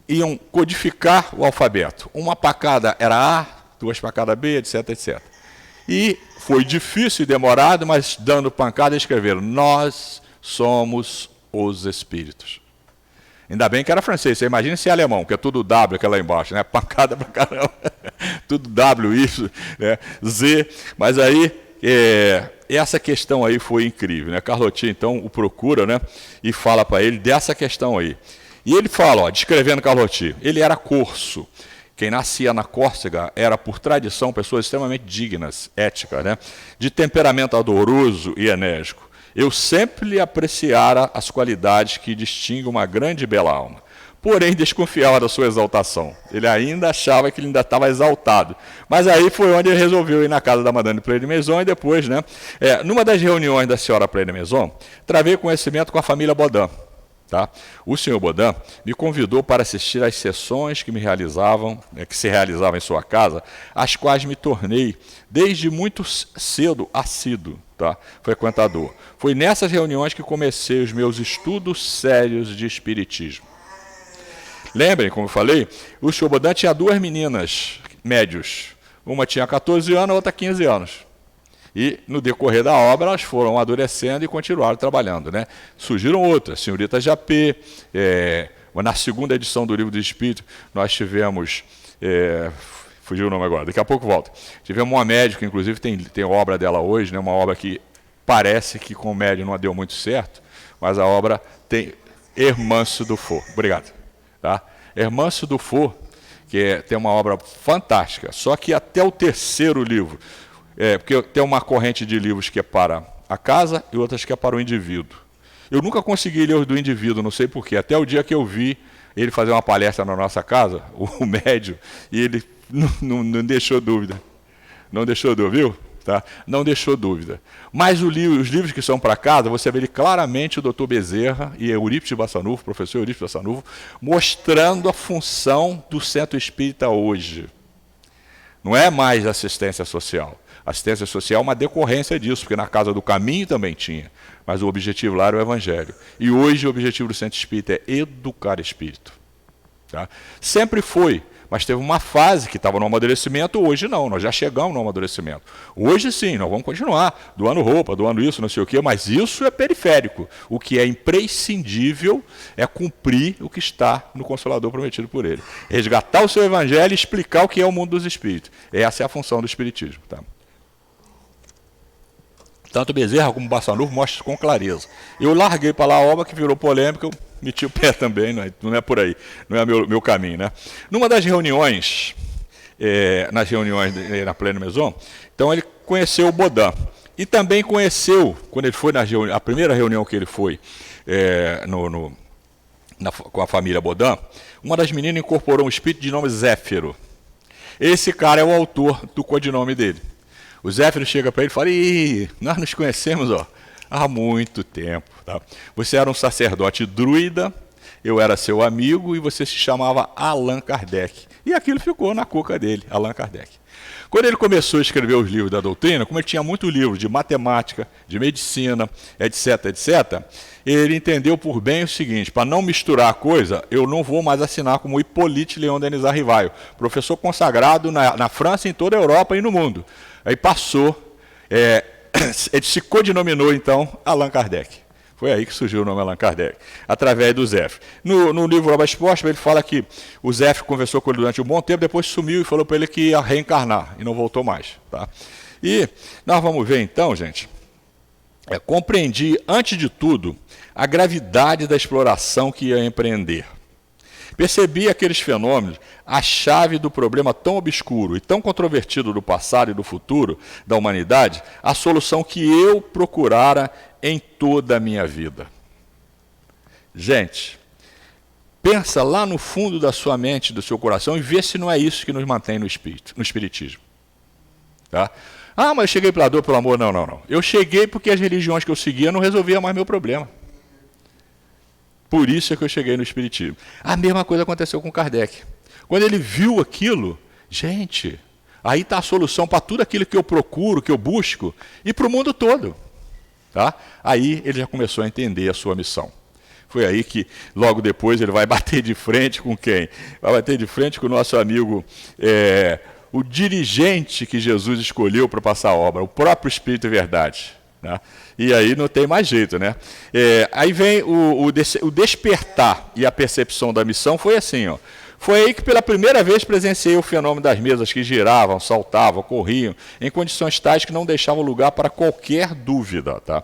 iam codificar o alfabeto. Uma pancada era A, duas pancadas B, etc, etc. E foi difícil e demorado, mas dando pancada, escreveram: nós somos os espíritos. Ainda bem que era francês, você imagina se é alemão, que é tudo W aquela lá embaixo, né? Pancada pra caramba, tudo W, isso, né? Z, mas aí, essa questão aí foi incrível, né? Carlotti, então, o procura, né? E fala para ele dessa questão aí. E ele fala, ó, descrevendo Carlotti, ele era corso. Quem nascia na Córcega era, por tradição, pessoas extremamente dignas, éticas, né? De temperamento ardoroso e enérgico. Eu sempre lhe apreciara as qualidades que distinguem uma grande e bela alma. Porém, desconfiava da sua exaltação. Ele ainda achava que ele ainda estava exaltado. Mas aí foi onde ele resolveu ir na casa da Madame Play de Maison e depois, né? Numa das reuniões da senhora Play de Maison, travei conhecimento com a família Bodin. Tá? O senhor Bodin me convidou para assistir às sessões que se realizavam em sua casa, as quais me tornei, desde muito cedo, assíduo, tá? Frequentador. Foi nessas reuniões que comecei os meus estudos sérios de espiritismo. Lembrem, como eu falei, o senhor Bodin tinha duas meninas médios. Uma tinha 14 anos, a outra 15 anos. E, no decorrer da obra, elas foram amadurecendo e continuaram trabalhando, né? Surgiram outras, senhorita Japê, na segunda edição do Livro do Espírito, nós tivemos, fugiu o nome agora, daqui a pouco volta, tivemos uma médica, inclusive tem obra dela hoje, né? Uma obra que parece que com o médium não deu muito certo, mas a obra tem Hermâncio Dufour, obrigado. Tá? Hermâncio Dufour, que tem uma obra fantástica, só que até o terceiro livro, porque tem uma corrente de livros que é para a casa e outras que é para o indivíduo. Eu nunca consegui ler os do indivíduo, não sei porquê. Até o dia que eu vi ele fazer uma palestra na nossa casa, o médium, e ele não deixou dúvida. Não deixou dúvida, viu? Tá? Não deixou dúvida. Mas os livros que são para casa, você vê claramente o Dr. Bezerra e Eurípides Bassanufo, professor Eurípides Bassanufo, mostrando a função do centro espírita hoje. Não é mais assistência social. Assistência social é uma decorrência disso, porque na Casa do Caminho também tinha. Mas o objetivo lá era o Evangelho. E hoje o objetivo do Centro Espírita é educar espírito. Tá? Sempre foi, mas teve uma fase que estava no amadurecimento, hoje não, nós já chegamos no amadurecimento. Hoje sim, nós vamos continuar doando roupa, doando isso, não sei o quê, mas isso é periférico. O que é imprescindível é cumprir o que está no Consolador prometido por ele. Resgatar o seu Evangelho e explicar o que é o mundo dos espíritos. Essa é a função do Espiritismo. Tá? Tanto Bezerra como Bassanufo mostram isso com clareza. Eu larguei para lá a obra que virou polêmica, eu meti o pé também, não é por aí, não é meu caminho. Né? Numa das reuniões, nas reuniões na Play de Maison, então ele conheceu o Bodin. E também conheceu, quando ele foi a primeira reunião que ele foi com a família Bodin, uma das meninas incorporou um espírito de nome Zéfiro. Esse cara é o autor do codinome dele. O Zéfiro chega para ele e fala: Ih, nós nos conhecemos há muito tempo. Tá? Você era um sacerdote druida, eu era seu amigo e você se chamava Allan Kardec. E aquilo ficou na cuca dele, Allan Kardec. Quando ele começou a escrever os livros da doutrina, como ele tinha muito livro de matemática, de medicina, etc., etc., ele entendeu por bem o seguinte: para não misturar a coisa, eu não vou mais assinar como Hippolyte Léon Denis Arrivaio, professor consagrado na França, em toda a Europa e no mundo. Aí passou, ele se codinominou então Allan Kardec. Foi aí que surgiu o nome Allan Kardec, através do Zéfiro. No livro Obras Póstumas, ele fala que o Zéfiro conversou com ele durante um bom tempo, depois sumiu e falou para ele que ia reencarnar, e não voltou mais. Tá? E nós vamos ver então, gente, compreendi, antes de tudo, a gravidade da exploração que ia empreender. Percebi aqueles fenômenos, a chave do problema tão obscuro e tão controvertido do passado e do futuro da humanidade, a solução que eu procurara em toda a minha vida. Gente, pensa lá no fundo da sua mente, do seu coração, e vê se não é isso que nos mantém no espiritismo. Tá? Ah, mas eu cheguei pela dor, pelo amor. Não. Eu cheguei porque as religiões que eu seguia não resolviam mais meu problema. Por isso é que eu cheguei no espiritismo. A mesma coisa aconteceu com Kardec. Quando ele viu aquilo, gente, Aí está a solução para tudo aquilo que eu procuro, que eu busco, e para o mundo todo. Tá? Aí ele já começou a entender a sua missão. Foi aí que, logo depois, ele vai bater de frente com quem? Vai bater de frente com o nosso amigo, o dirigente que Jesus escolheu para passar a obra, o próprio Espírito e Verdade. Né? E aí não tem mais jeito, né? Aí vem o despertar e a percepção da missão, foi assim, ó. Foi aí que pela primeira vez presenciei o fenômeno das mesas que giravam, saltavam, corriam, em condições tais que não deixavam lugar para qualquer dúvida. Tá?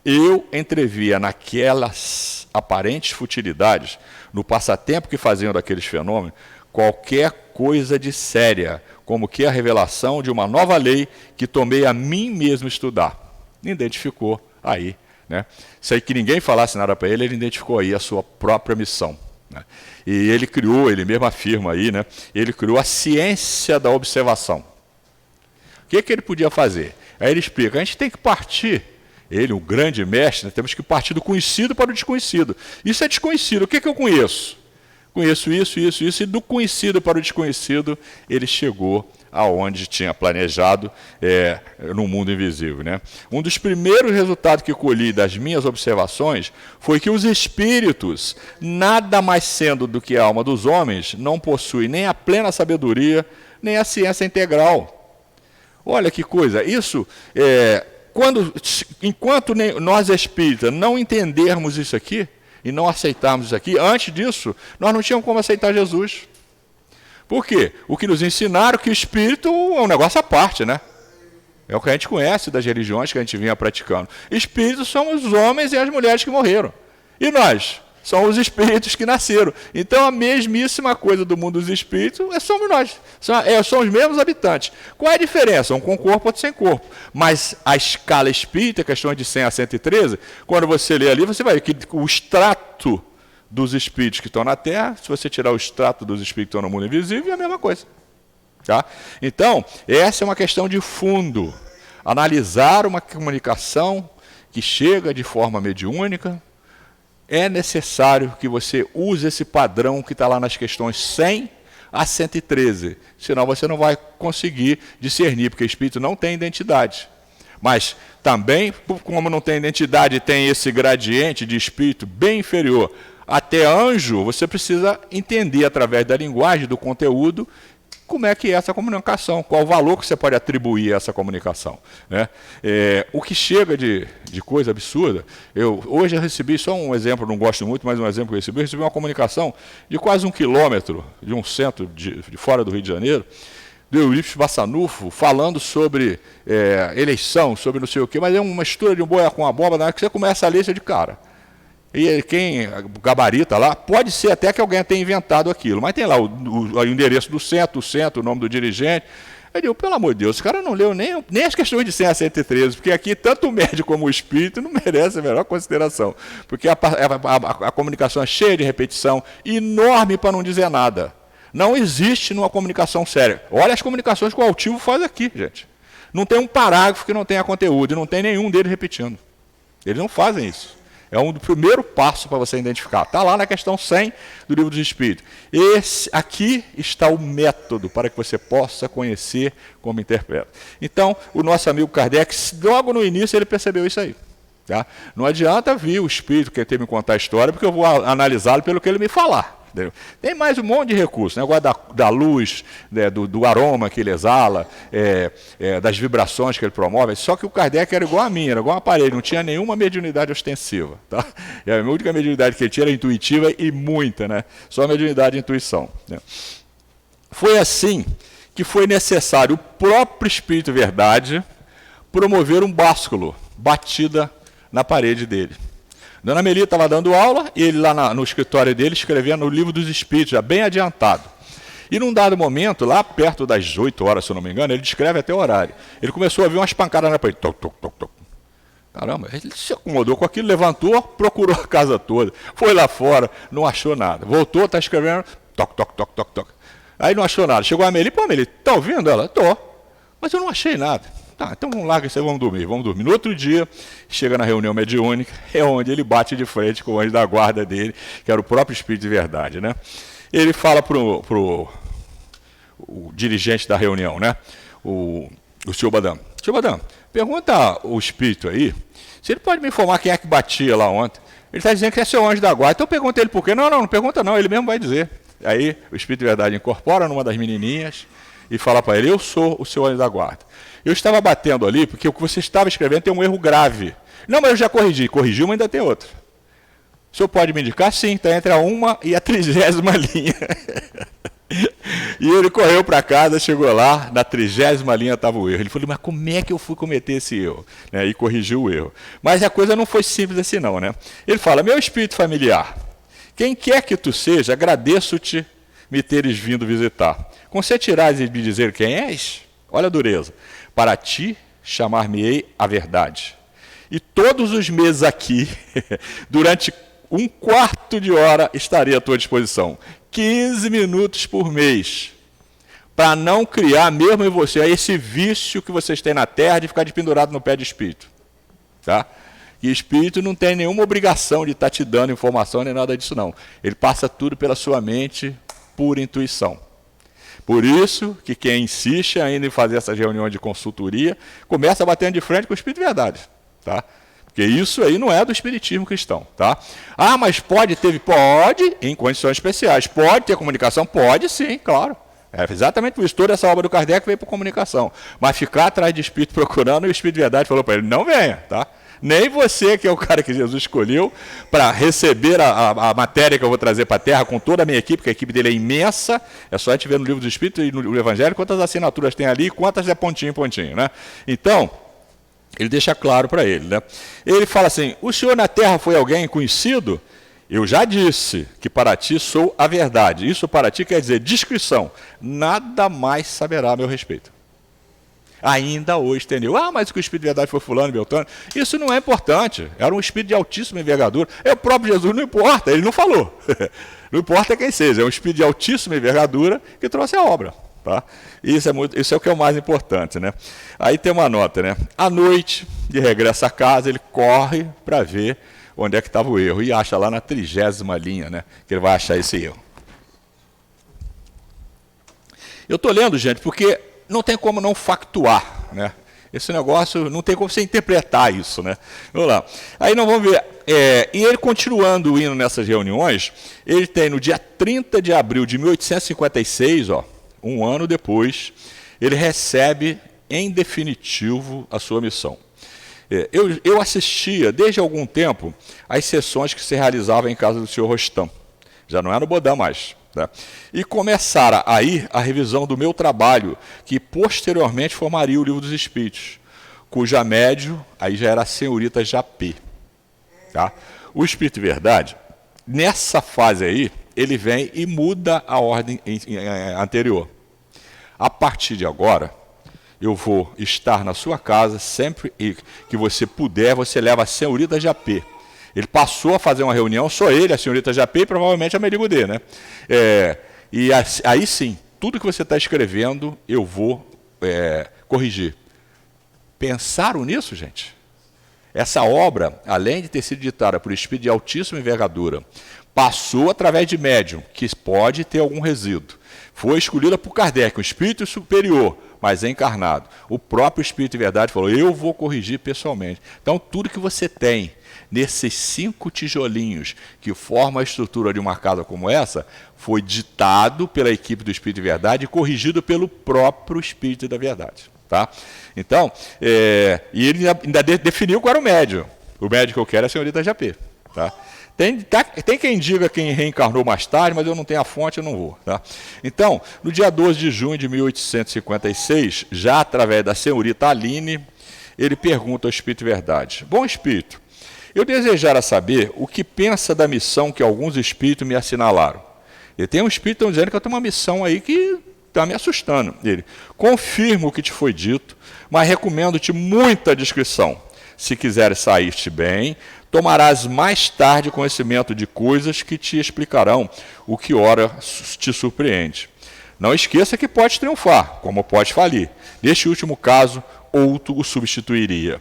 Eu entrevia naquelas aparentes futilidades, no passatempo que faziam daqueles fenômenos, qualquer coisa de séria, como que a revelação de uma nova lei que tomei a mim mesmo estudar. Identificou aí, né? Sem que ninguém falasse nada para ele, ele identificou aí a sua própria missão. Né? E ele criou, ele mesmo afirma aí, né? Ele criou a ciência da observação. O que ele podia fazer? Aí ele explica, a gente tem que partir, ele, o grande mestre, né? Temos que partir do conhecido para o desconhecido. Isso é desconhecido, o que eu conheço? Conheço isso, e do conhecido para o desconhecido, ele chegou aonde tinha planejado, no mundo invisível. Né? Um dos primeiros resultados que colhi das minhas observações foi que os espíritos, nada mais sendo do que a alma dos homens, não possuem nem a plena sabedoria, nem a ciência integral. Olha que coisa, isso, enquanto nós espíritas não entendermos isso aqui, e não aceitarmos isso aqui, antes disso, nós não tínhamos como aceitar Jesus. Por quê? O que nos ensinaram que o espírito é um negócio à parte, né? É o que a gente conhece das religiões que a gente vinha praticando. Espíritos são os homens e as mulheres que morreram. E nós? São os espíritos que nasceram. Então, a mesmíssima coisa do mundo dos espíritos somos nós. São os mesmos habitantes. Qual é a diferença? Um com corpo, outro sem corpo. Mas a escala espírita, questões de 100 a 113, quando você lê ali, você vai ver que o extrato dos espíritos que estão na Terra, se você tirar o extrato dos espíritos que estão no mundo invisível, é a mesma coisa. Tá? Então, essa é uma questão de fundo. Analisar uma comunicação que chega de forma mediúnica, é necessário que você use esse padrão que está lá nas questões 100 a 113, senão você não vai conseguir discernir, porque o espírito não tem identidade. Mas também, como não tem identidade, tem esse gradiente de espírito bem inferior até anjo, você precisa entender através da linguagem, do conteúdo, como é que é essa comunicação, qual o valor que você pode atribuir a essa comunicação. Né? O que chega de coisa absurda, hoje eu recebi, só um exemplo, não gosto muito, mas um exemplo que eu recebi uma comunicação de quase 1 quilômetro de um centro de fora do Rio de Janeiro, do Eurípides Bassanufo, falando sobre eleição, sobre não sei o quê, mas é uma mistura de um boi com abóbora, na hora que você começa a ler, você de cara. E quem gabarita lá, pode ser até que alguém tenha inventado aquilo, mas tem lá o endereço do centro, o nome do dirigente. Eu digo, pelo amor de Deus, o cara não leu nem as questões de 100 a 113, porque aqui tanto o médium como o espírito não merecem a menor consideração, porque a comunicação é cheia de repetição, enorme para não dizer nada. Não existe numa comunicação séria. Olha as comunicações que o altivo faz aqui, gente. Não tem um parágrafo que não tenha conteúdo, e não tem nenhum deles repetindo. Eles não fazem isso. É um do primeiro passo para você identificar. Está lá na questão 100 do Livro dos Espíritos. Aqui está o método para que você possa conhecer como interpreta. Então, o nosso amigo Kardec, logo no início, ele percebeu isso aí. Tá? Não adianta vir o espírito que tem me contar a história, porque eu vou analisá-lo pelo que ele me falar. Entendeu? Tem mais um monte de recursos, negócio da luz, né, do aroma que ele exala, das vibrações que ele promove, só que o Kardec era igual a mim, era igual um aparelho, não tinha nenhuma mediunidade ostensiva. Tá? E a única mediunidade que ele tinha era intuitiva e muita, né? Só a mediunidade e intuição. Né? Foi assim que foi necessário o próprio Espírito Verdade promover um básculo, batida na parede dele. Dona Amelie estava dando aula, e ele lá no escritório dele escrevendo o Livro dos Espíritos, já bem adiantado. E num dado momento, lá perto das 8 horas, se eu não me engano, ele descreve até o horário. Ele começou a ouvir umas pancadas na parede. Toc, toc, toc, toc. Caramba, ele se acomodou com aquilo, levantou, procurou a casa toda, foi lá fora, não achou nada. Voltou, está escrevendo, toc, toc, toc, toc, toc. Aí não achou nada. Chegou a Amelie, pô, Amelie, está ouvindo ela? Tô. Mas eu não achei nada. Tá, então vamos lá, vamos dormir. No outro dia, chega na reunião mediúnica, é onde ele bate de frente com o anjo da guarda dele, que era o próprio Espírito de Verdade. Né? Ele fala pro o dirigente da reunião, né? O senhor Badam. Senhor Badam, pergunta ao espírito aí, se ele pode me informar quem é que batia lá ontem. Ele está dizendo que é seu anjo da guarda. Então pergunta ele por quê. Não pergunta não, ele mesmo vai dizer. Aí o espírito de verdade incorpora numa das menininhas e fala para ele, eu sou o seu anjo da guarda. Eu estava batendo ali porque o que você estava escrevendo tem um erro grave. Não, mas eu já corrigiu, mas ainda tem outro. O senhor pode me indicar? Sim, está entre a 1ª e a 30ª linha. E ele correu para casa, chegou lá, na 30ª linha estava o erro. Ele falou, mas como é que eu fui cometer esse erro? Né? E corrigiu o erro. Mas a coisa não foi simples assim não, né? Ele fala, meu espírito familiar, quem quer que tu seja, agradeço-te me teres vindo visitar. Consentirás em me dizer quem és? Olha a dureza. Para ti, chamar-me-ei a verdade. E todos os meses aqui, durante 1/4 de hora, estarei à tua disposição. 15 minutos por mês, para não criar mesmo em você esse vício que vocês têm na terra de ficar pendurado no pé de espírito. Tá? E espírito não tem nenhuma obrigação de estar te dando informação nem nada disso não. Ele passa tudo pela sua mente por intuição. Por isso que quem insiste ainda em fazer essas reuniões de consultoria, começa batendo de frente com o espírito de verdade. Tá? Porque isso aí não é do espiritismo cristão, tá? Ah, mas pode, em condições especiais. Pode ter comunicação? Pode sim, claro. É exatamente por isso, toda essa obra do Kardec veio por comunicação. Mas ficar atrás de espírito procurando, o espírito de verdade falou para ele, não venha, tá? Nem você, que é o cara que Jesus escolheu, para receber a matéria que eu vou trazer para a Terra com toda a minha equipe, que a equipe dele é imensa, é só a gente ver no livro do Espírito e no Evangelho quantas assinaturas tem ali e quantas é pontinho, né? Então, ele deixa claro para ele, né? Ele fala assim, o senhor na terra foi alguém conhecido? Eu já disse que para ti sou a verdade. Isso para ti quer dizer discrição. Nada mais saberá a meu respeito. Ainda hoje entendeu. Ah, mas que o espírito de verdade foi fulano, Beltrano. Isso não é importante. Era um espírito de altíssima envergadura. O próprio Jesus não importa, ele não falou. Não importa quem seja, é um espírito de altíssima envergadura que trouxe a obra. Tá? Isso é o que é o mais importante, né? Aí tem uma nota, né? À noite, de regresso à casa, ele corre para ver onde é que estava o erro e acha lá na 30ª linha, né? Que ele vai achar esse erro. Eu estou lendo, gente, porque não tem como não factuar, né? Esse negócio, não tem como você interpretar isso, né? Vamos lá. Aí nós vamos ver. E ele continuando indo nessas reuniões, ele tem no dia 30 de abril de 1856, ó, um ano depois, ele recebe em definitivo a sua missão. Eu assistia desde algum tempo às sessões que se realizavam em casa do senhor Rostam. Já não é no Bodã mais. Né? E começara aí a revisão do meu trabalho, que posteriormente formaria o Livro dos Espíritos, cuja médio aí já era a senhorita Japê. Tá? O Espírito de Verdade, nessa fase aí, ele vem e muda a ordem anterior. A partir de agora, eu vou estar na sua casa sempre que você puder, você leva a senhorita Japê. Ele passou a fazer uma reunião, só ele, a senhorita Japê e provavelmente a Merigudê, né? E aí sim, tudo que você está escrevendo, eu vou corrigir. Pensaram nisso, gente? Essa obra, além de ter sido ditada por espírito de altíssima envergadura, passou através de médium, que pode ter algum resíduo. Foi escolhida por Kardec, um espírito superior, mas encarnado. O próprio Espírito de Verdade falou, eu vou corrigir pessoalmente. Então, tudo que você tem nesses 5 tijolinhos que formam a estrutura de uma casa como essa, foi ditado pela equipe do Espírito de Verdade e corrigido pelo próprio Espírito da Verdade. Tá? Então, e ele ainda definiu qual era o médium. O médium que eu quero é a senhorita Japê. Tá? Tem quem diga quem reencarnou mais tarde, mas eu não tenho a fonte, eu não vou. Tá? Então, no dia 12 de junho de 1856, já através da senhorita Aline, ele pergunta ao Espírito de Verdade, bom Espírito, eu desejara saber o que pensa da missão que alguns espíritos me assinalaram. E tem um espírito dizendo que eu tenho uma missão aí que está me assustando. Ele, confirmo o que te foi dito, mas recomendo-te muita discrição. Se quiseres sair-te bem, tomarás mais tarde conhecimento de coisas que te explicarão o que ora te surpreende. Não esqueça que pode triunfar, como pode falir. Neste último caso, outro o substituiria.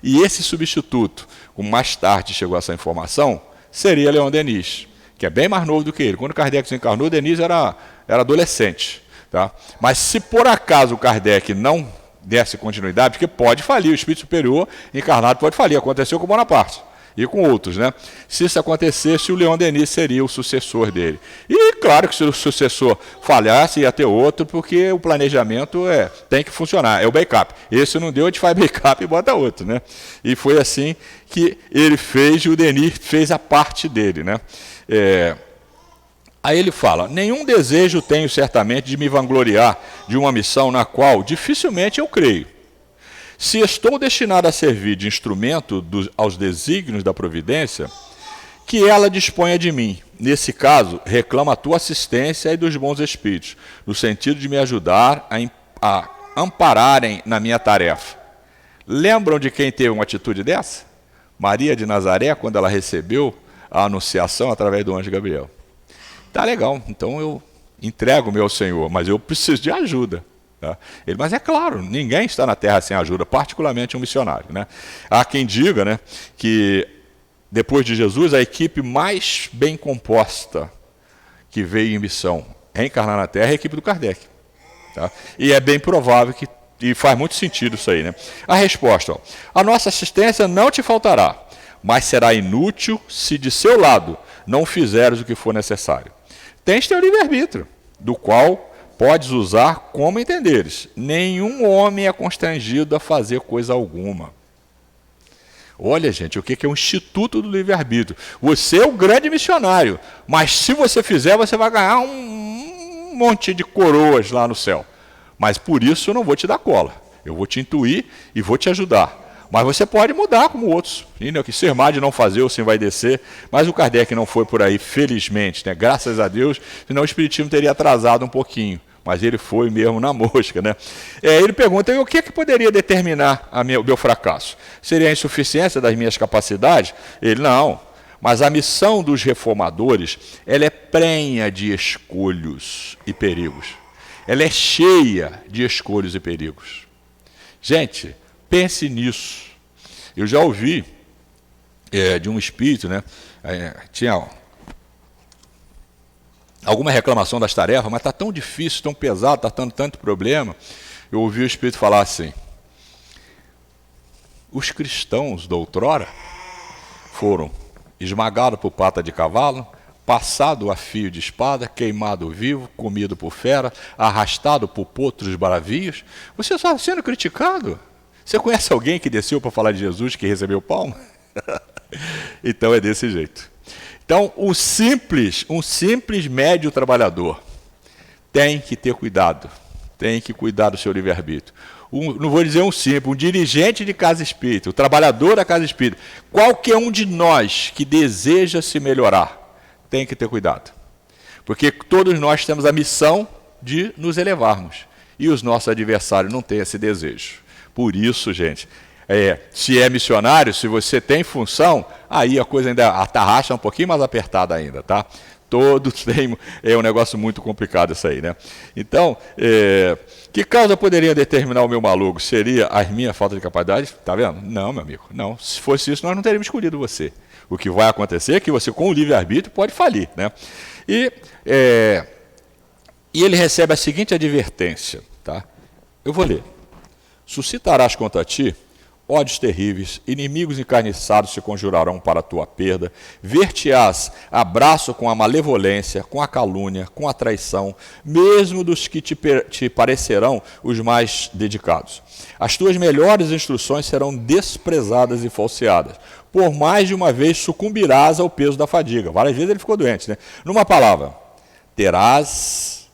E esse substituto, como mais tarde chegou essa informação, seria Leon Denis, que é bem mais novo do que ele. Quando Kardec se encarnou, Denis era adolescente. Tá? Mas se por acaso o Kardec não desse continuidade, porque pode falir, o espírito superior encarnado pode falir, aconteceu com Bonaparte e com outros, né? Se isso acontecesse, o Leon Denis seria o sucessor dele. E claro que se o sucessor falhasse, ia ter outro, porque o planejamento tem que funcionar, é o backup. Esse não deu, a gente faz backup e bota outro, né? E foi assim que ele fez, e o Denis fez a parte dele, né? Aí ele fala: nenhum desejo tenho certamente de me vangloriar de uma missão na qual dificilmente eu creio. Se estou destinado a servir de instrumento aos desígnios da providência, que ela disponha de mim. Nesse caso, reclamo a tua assistência e dos bons espíritos, no sentido de me ajudar a ampararem na minha tarefa. Lembram de quem teve uma atitude dessa? Maria de Nazaré, quando ela recebeu a anunciação através do anjo Gabriel. Tá legal, então eu entrego-me ao Senhor, mas eu preciso de ajuda. Tá? Mas é claro, ninguém está na Terra sem ajuda, particularmente um missionário. Né? Há quem diga, né, que depois de Jesus, a equipe mais bem composta que veio em missão reencarnar na Terra é a equipe do Kardec. Tá? E é bem provável e faz muito sentido isso aí. Né? A resposta: a nossa assistência não te faltará, mas será inútil se de seu lado não fizeres o que for necessário. Tens teu livre-arbítrio, do qual podes usar como entenderes. Nenhum homem é constrangido a fazer coisa alguma. Olha, gente, o que é o Instituto do Livre-Arbítrio? Você é o grande missionário, mas se você fizer, você vai ganhar um monte de coroas lá no céu. Mas por isso eu não vou te dar cola. Eu vou te intuir e vou te ajudar. Mas você pode mudar como outros. Que ser má de não fazer, ou sim vai descer. Mas o Kardec não foi por aí, felizmente, né? Graças a Deus, senão o espiritismo teria atrasado um pouquinho. Mas ele foi mesmo na mosca, né? Ele pergunta: e o que poderia determinar o meu fracasso? Seria a insuficiência das minhas capacidades? Ele: não. Mas a missão dos reformadores, ela é prenha de escolhos e perigos. Ela é cheia de escolhos e perigos. Gente, pense nisso. Eu já ouvi de um espírito, né? Tinha alguma reclamação das tarefas, mas está tão difícil, tão pesado, está dando tanto problema. Eu ouvi o espírito falar assim: os cristãos da outrora foram esmagados por pata de cavalo, passado a fio de espada, queimado vivo, comido por fera, arrastado por potros bravios. Você está sendo criticado? Você conhece alguém que desceu para falar de Jesus, que recebeu palma? Então é desse jeito. Então, um simples médio trabalhador tem que ter cuidado, tem que cuidar do seu livre-arbítrio. Não vou dizer um simples, um dirigente de casa espírita, o trabalhador da casa espírita, qualquer um de nós que deseja se melhorar, tem que ter cuidado. Porque todos nós temos a missão de nos elevarmos, e os nossos adversários não têm esse desejo. Por isso, gente, se é missionário, se você tem função, aí a coisa ainda atarracha um pouquinho mais apertada ainda, tá? Todos têm, é um negócio muito complicado isso aí, né? Então, que causa poderia determinar o meu maluco? Seria a minha falta de capacidade? Tá vendo? Não, meu amigo, não. Se fosse isso, nós não teríamos escolhido você. O que vai acontecer é que você, com o livre-arbítrio, pode falir, né? E ele recebe a seguinte advertência, tá? Eu vou ler. Suscitarás contra ti ódios terríveis, inimigos encarniçados se conjurarão para a tua perda, ver-te-ás abraço com a malevolência, com a calúnia, com a traição, mesmo dos que te parecerão os mais dedicados. As tuas melhores instruções serão desprezadas e falseadas. Por mais de uma vez sucumbirás ao peso da fadiga. Várias vezes ele ficou doente, né? Numa palavra, terás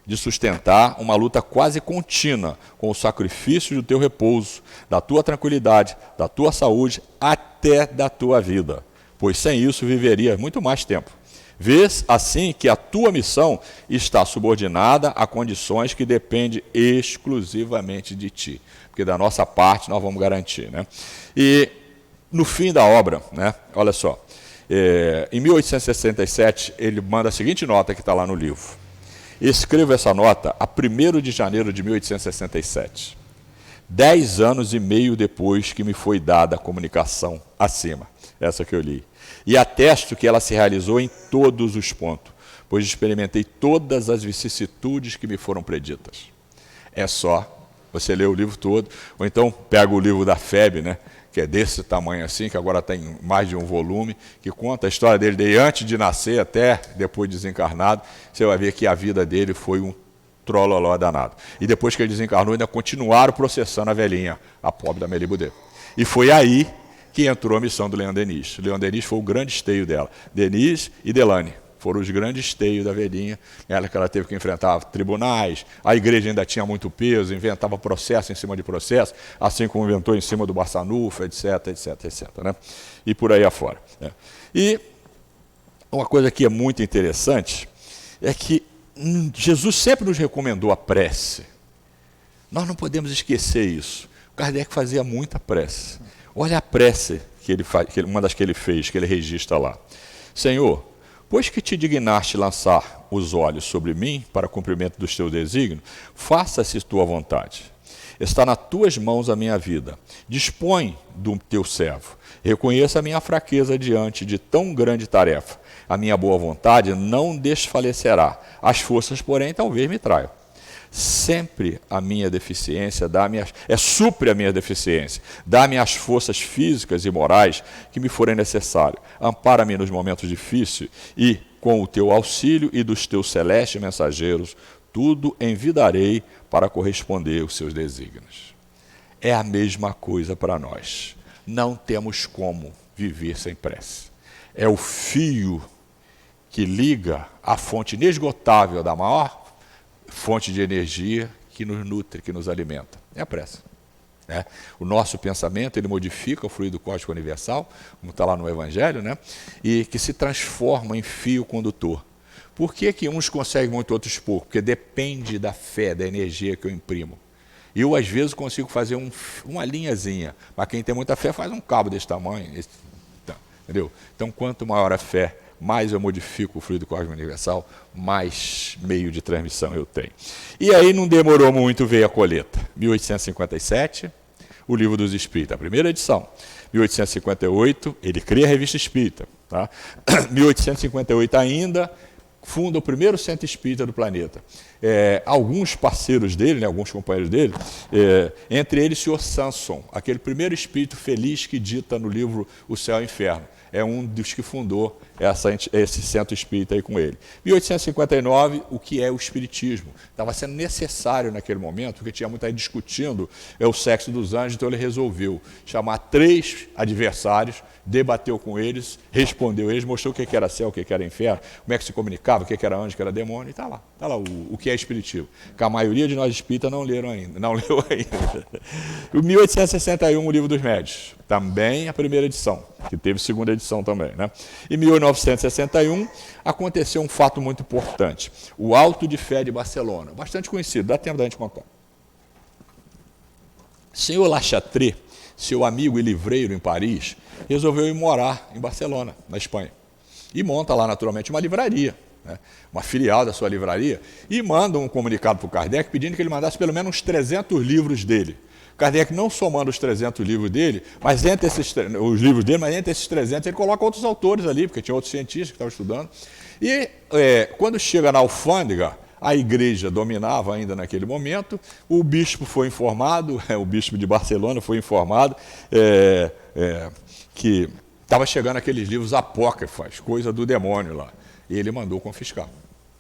de sustentar uma luta quase contínua com o sacrifício do teu repouso, da tua tranquilidade, da tua saúde, até da tua vida, pois sem isso viveria muito mais tempo. Vês, assim, que a tua missão está subordinada a condições que dependem exclusivamente de ti, porque da nossa parte nós vamos garantir, né? E no fim da obra, né, olha só, em 1867 ele manda a seguinte nota que está lá no livro. Escrevo essa nota a 1º de janeiro de 1867, 10 anos e meio depois que me foi dada a comunicação acima, essa que eu li. E atesto que ela se realizou em todos os pontos, pois experimentei todas as vicissitudes que me foram preditas. É só você ler o livro todo, ou então pega o livro da Febe, né, que é desse tamanho assim, que agora tem mais de um volume, que conta a história dele desde antes de nascer até depois desencarnado. Você vai ver que a vida dele foi um trololó danado. E depois que ele desencarnou, ainda continuaram processando a velhinha, a pobre da Mélie Boudet. E foi aí que entrou a missão do Leon Denis. Leon Denis foi o grande esteio dela. Denis e Delane foram os grandes esteios da velhinha. Ela que ela teve que enfrentar tribunais, a igreja ainda tinha muito peso, inventava processo em cima de processo, assim como inventou em cima do Barçanufo, etc, etc, etc. Né? E por aí afora. Né? E uma coisa que é muito interessante é que Jesus sempre nos recomendou a prece. Nós não podemos esquecer isso. O Kardec fazia muita prece. Olha a prece que ele faz, uma das que ele fez, que ele registra lá. Senhor, pois que te dignaste lançar os olhos sobre mim para cumprimento dos teus desígnios, faça-se tua vontade. Está nas tuas mãos a minha vida. Dispõe do teu servo. Reconheça a minha fraqueza diante de tão grande tarefa. A minha boa vontade não desfalecerá. As forças, porém, talvez me traiam. Sempre a minha deficiência, supre a minha deficiência, dá-me as forças físicas e morais que me forem necessárias. Ampara-me nos momentos difíceis e, com o teu auxílio e dos teus celestes mensageiros, tudo envidarei para corresponder aos seus desígnios. É a mesma coisa para nós. Não temos como viver sem prece. É o fio que liga a fonte inesgotável da maior fonte de energia que nos nutre, que nos alimenta. É a prece. Né? O nosso pensamento, ele modifica o fluido cósmico universal, como está lá no Evangelho, né? E que se transforma em fio condutor. Por que que uns conseguem muito, outros pouco? Porque depende da fé, da energia que eu imprimo. Eu, às vezes, consigo fazer uma linhazinha, mas quem tem muita fé faz um cabo desse tamanho. Entendeu? Então, quanto maior a fé, mais eu modifico o fluido cósmico universal, mais meio de transmissão eu tenho. E aí não demorou muito, veio a colheita. 1857, o Livro dos Espíritos, a primeira edição. 1858, ele cria a Revista Espírita. Tá? 1858 ainda, funda o primeiro centro espírita do planeta. Alguns parceiros dele, né, alguns companheiros dele, entre eles o Sr. Sanson, aquele primeiro espírito feliz que dita no livro O Céu e o Inferno. É um dos que fundou esse centro espírita aí com ele. 1859, o que é o espiritismo? Estava sendo necessário naquele momento, porque tinha muita gente discutindo o sexo dos anjos, então ele resolveu chamar 3 adversários, debateu com eles, respondeu eles, mostrou o que era céu, o que era inferno, como é que se comunicava, o que era anjo, o que era demônio, e está lá o que é espiritismo, que a maioria de nós espíritas não leu ainda. Em 1861, o Livro dos Médiuns, também a primeira edição, que teve segunda edição também. Né? Em 1961, aconteceu um fato muito importante, o Auto de Fé de Barcelona, bastante conhecido, dá tempo da gente contar. Senhor La Chatre, seu amigo e livreiro em Paris, resolveu ir morar em Barcelona, na Espanha. E monta lá, naturalmente, uma livraria, né? Uma filial da sua livraria, e manda um comunicado para o Kardec pedindo que ele mandasse pelo menos uns 300 livros dele. Kardec não só manda os 300 livros dele, mas entre esses 300 ele coloca outros autores ali, porque tinha outros cientistas que estavam estudando. E quando chega na alfândega, a igreja dominava ainda naquele momento, o bispo foi informado, o bispo de Barcelona foi informado que estava chegando aqueles livros apócrifos, coisa do demônio lá. E ele mandou confiscar.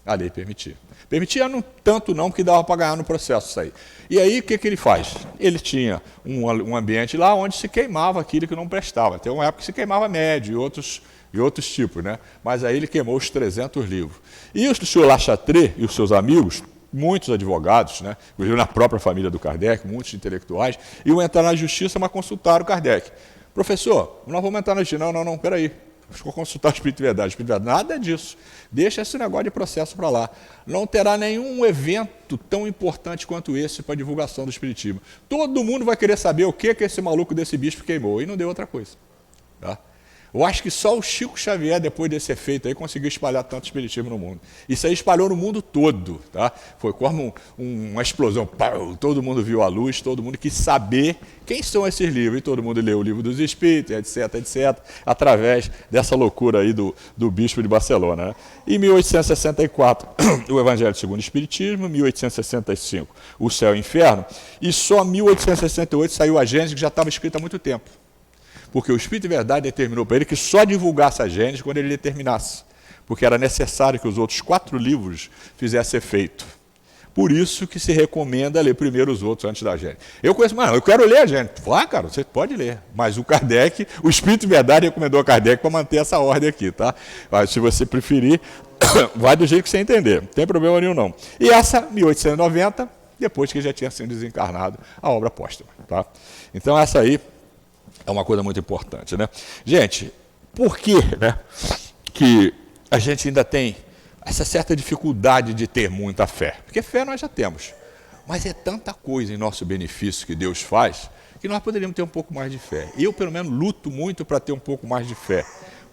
A lei permitia. Permitia tanto não, porque dava para ganhar no processo isso aí. E aí o que ele faz? Ele tinha um ambiente lá onde se queimava aquilo que não prestava. Tem uma época que se queimava médio e outros tipos, né? Mas aí ele queimou os 300 livros. E o senhor La Chatre e os seus amigos, muitos advogados, né? Inclusive na própria família do Kardec, muitos intelectuais, iam entrar na justiça, mas consultaram o Kardec. Professor, nós vamos entrar na justiça. Não, peraí. Vou consultar o Espírito de Verdade. Nada disso. Deixa esse negócio de processo para lá. Não terá nenhum evento tão importante quanto esse para a divulgação do Espiritismo. Todo mundo vai querer saber o que esse maluco desse bispo queimou. E não deu outra coisa. Tá? Eu acho que só o Chico Xavier, depois desse efeito aí, conseguiu espalhar tanto espiritismo no mundo. Isso aí espalhou no mundo todo, tá? Foi como uma explosão. Pau, todo mundo viu a luz, todo mundo quis saber quem são esses livros. E todo mundo leu o Livro dos Espíritos, etc, etc, através dessa loucura aí do bispo de Barcelona, né? Em 1864, o Evangelho segundo o Espiritismo, 1865, o Céu e o Inferno, e só em 1868 saiu a Gênesis, que já estava escrita há muito tempo. Porque o Espírito de Verdade determinou para ele que só divulgasse a Gênesis quando ele determinasse. Porque era necessário que os outros 4 livros fizessem efeito. Por isso que se recomenda ler primeiro os outros antes da Gênesis. Eu conheço, eu quero ler a Gênesis. Ah, cara, você pode ler. Mas o Kardec, o Espírito de Verdade recomendou a Kardec para manter essa ordem aqui, tá? Mas se você preferir, vai do jeito que você entender. Não tem problema nenhum, não. E essa, 1890, depois que já tinha sido desencarnado, a obra póstuma, tá? Então essa aí é uma coisa muito importante, né? Gente, por que, né, que a gente ainda tem essa certa dificuldade de ter muita fé? Porque fé nós já temos, mas é tanta coisa em nosso benefício que Deus faz, que nós poderíamos ter um pouco mais de fé. Eu, pelo menos, luto muito para ter um pouco mais de fé,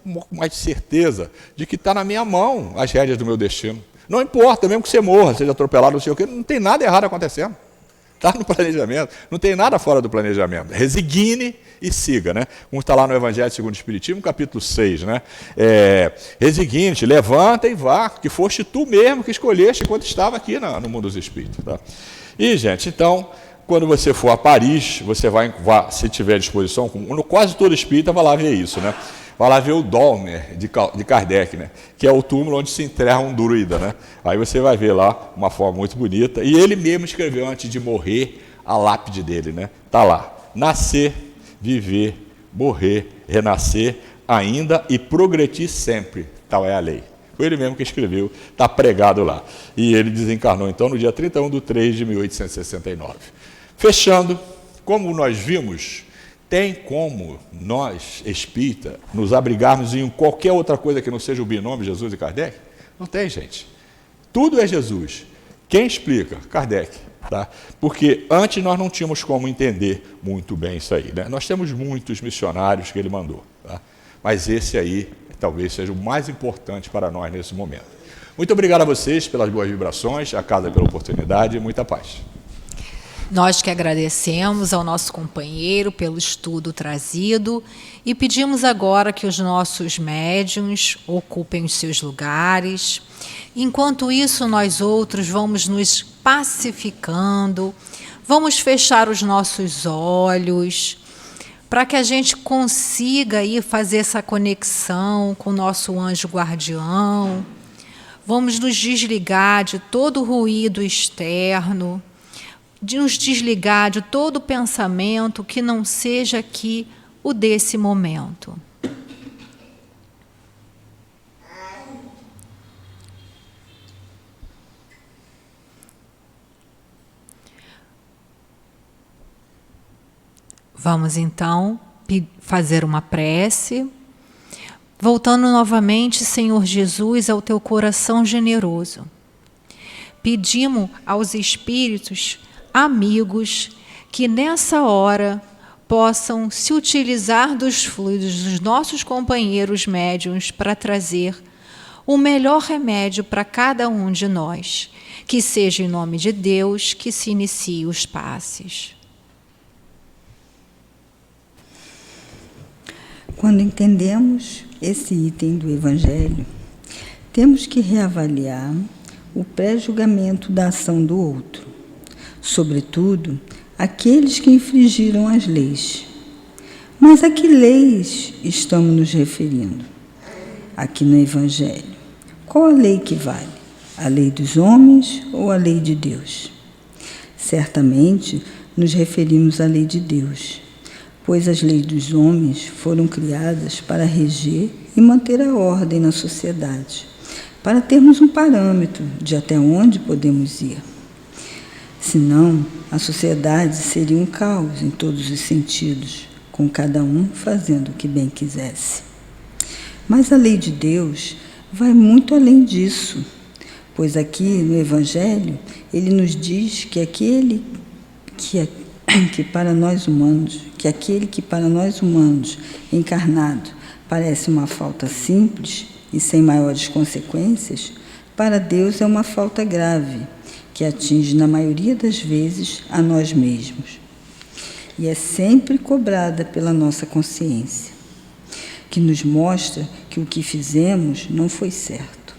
um pouco mais de certeza de que está na minha mão as rédeas do meu destino. Não importa, mesmo que você morra, seja atropelado, não sei o quê, não tem nada errado acontecendo. Está no planejamento, não tem nada fora do planejamento. Resigne e siga, né? Como está lá no Evangelho segundo o Espiritismo, capítulo 6, né? Resigne-te, levanta e vá, que foste tu mesmo que escolheste enquanto estava aqui no mundo dos espíritos. Tá? E, gente, então, quando você for a Paris, você vai, se tiver disposição, quase todo espírita vai lá ver isso, né? Vai lá ver o Dolmer de Kardec, né? Que é o túmulo onde se enterra um druida, né? Aí você vai ver lá uma forma muito bonita. E ele mesmo escreveu antes de morrer a lápide dele, né? Tá lá: nascer, viver, morrer, renascer ainda e progredir sempre. Tal é a lei. Foi ele mesmo que escreveu, está pregado lá. E ele desencarnou então no dia 31/3/1869. Fechando, como nós vimos, tem como nós, espírita, nos abrigarmos em qualquer outra coisa que não seja o binômio Jesus e Kardec? Não tem, gente. Tudo é Jesus. Quem explica? Kardec. Tá? Porque antes nós não tínhamos como entender muito bem isso aí, né? Nós temos muitos missionários que ele mandou, tá? Mas esse aí talvez seja o mais importante para nós nesse momento. Muito obrigado a vocês pelas boas vibrações, a casa pela oportunidade e muita paz. Nós que agradecemos ao nosso companheiro pelo estudo trazido e pedimos agora que os nossos médiuns ocupem os seus lugares. Enquanto isso, nós outros vamos nos pacificando, vamos fechar os nossos olhos, para que a gente consiga aí fazer essa conexão com o nosso anjo guardião. Vamos nos desligar de todo o ruído externo, de nos desligar de todo pensamento que não seja aqui o desse momento. Vamos então fazer uma prece, voltando novamente, Senhor Jesus, ao teu coração generoso. Pedimos aos espíritos amigos que nessa hora possam se utilizar dos fluidos dos nossos companheiros médiuns para trazer o melhor remédio para cada um de nós. Que seja em nome de Deus que se inicie os passes. Quando entendemos esse item do Evangelho, temos que reavaliar o pré-julgamento da ação do outro, sobretudo aqueles que infringiram as leis. Mas a que leis estamos nos referindo? Aqui no Evangelho, qual a lei que vale? A lei dos homens ou a lei de Deus? Certamente nos referimos à lei de Deus, pois as leis dos homens foram criadas para reger e manter a ordem na sociedade, para termos um parâmetro de até onde podemos ir. Senão, a sociedade seria um caos em todos os sentidos, com cada um fazendo o que bem quisesse. Mas a lei de Deus vai muito além disso, pois aqui no Evangelho ele nos diz que aquele que para nós humanos encarnado parece uma falta simples e sem maiores consequências, para Deus é uma falta grave, que atinge, na maioria das vezes, a nós mesmos. E é sempre cobrada pela nossa consciência, que nos mostra que o que fizemos não foi certo.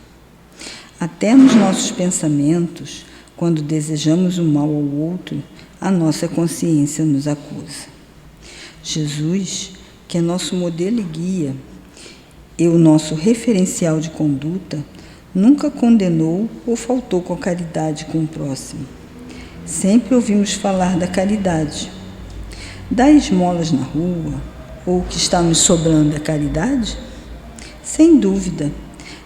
Até nos nossos pensamentos, quando desejamos o mal ao outro, a nossa consciência nos acusa. Jesus, que é nosso modelo e guia, e o nosso referencial de conduta, nunca condenou ou faltou com a caridade com o próximo. Sempre ouvimos falar da caridade. Dar esmolas na rua, ou o que está nos sobrando é caridade? Sem dúvida,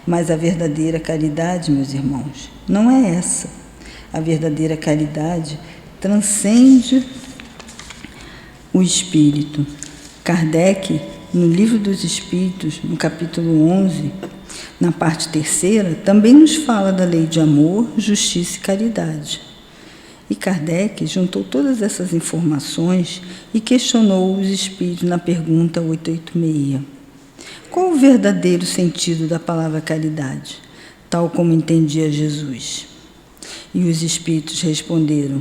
mas a verdadeira caridade, meus irmãos, não é essa. A verdadeira caridade transcende o espírito. Kardec, no Livro dos Espíritos, no capítulo 11, na parte 3ª, também nos fala da lei de amor, justiça e caridade. E Kardec juntou todas essas informações e questionou os espíritos na pergunta 886. Qual o verdadeiro sentido da palavra caridade, tal como entendia Jesus? E os espíritos responderam,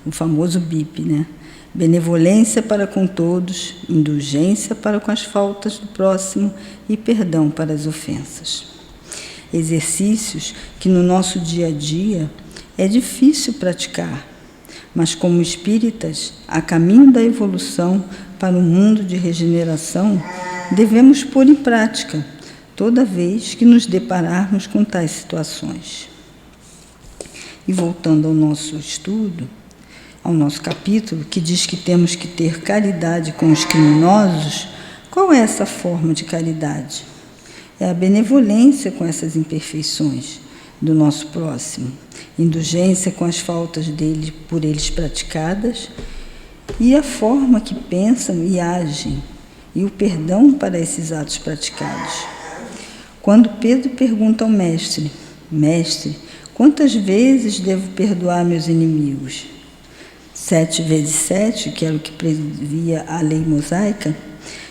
o famoso BIP, né? Benevolência para com todos, indulgência para com as faltas do próximo e perdão para as ofensas. Exercícios que no nosso dia a dia é difícil praticar, mas como espíritas, a caminho da evolução para um mundo de regeneração, devemos pôr em prática toda vez que nos depararmos com tais situações. E voltando ao nosso estudo, ao nosso capítulo, que diz que temos que ter caridade com os criminosos, qual é essa forma de caridade? É a benevolência com essas imperfeições do nosso próximo, indulgência com as faltas dele por eles praticadas e a forma que pensam e agem, e o perdão para esses atos praticados. Quando Pedro pergunta ao mestre, Mestre, quantas vezes devo perdoar meus inimigos? 7 vezes 7, que era o que previa a lei mosaica,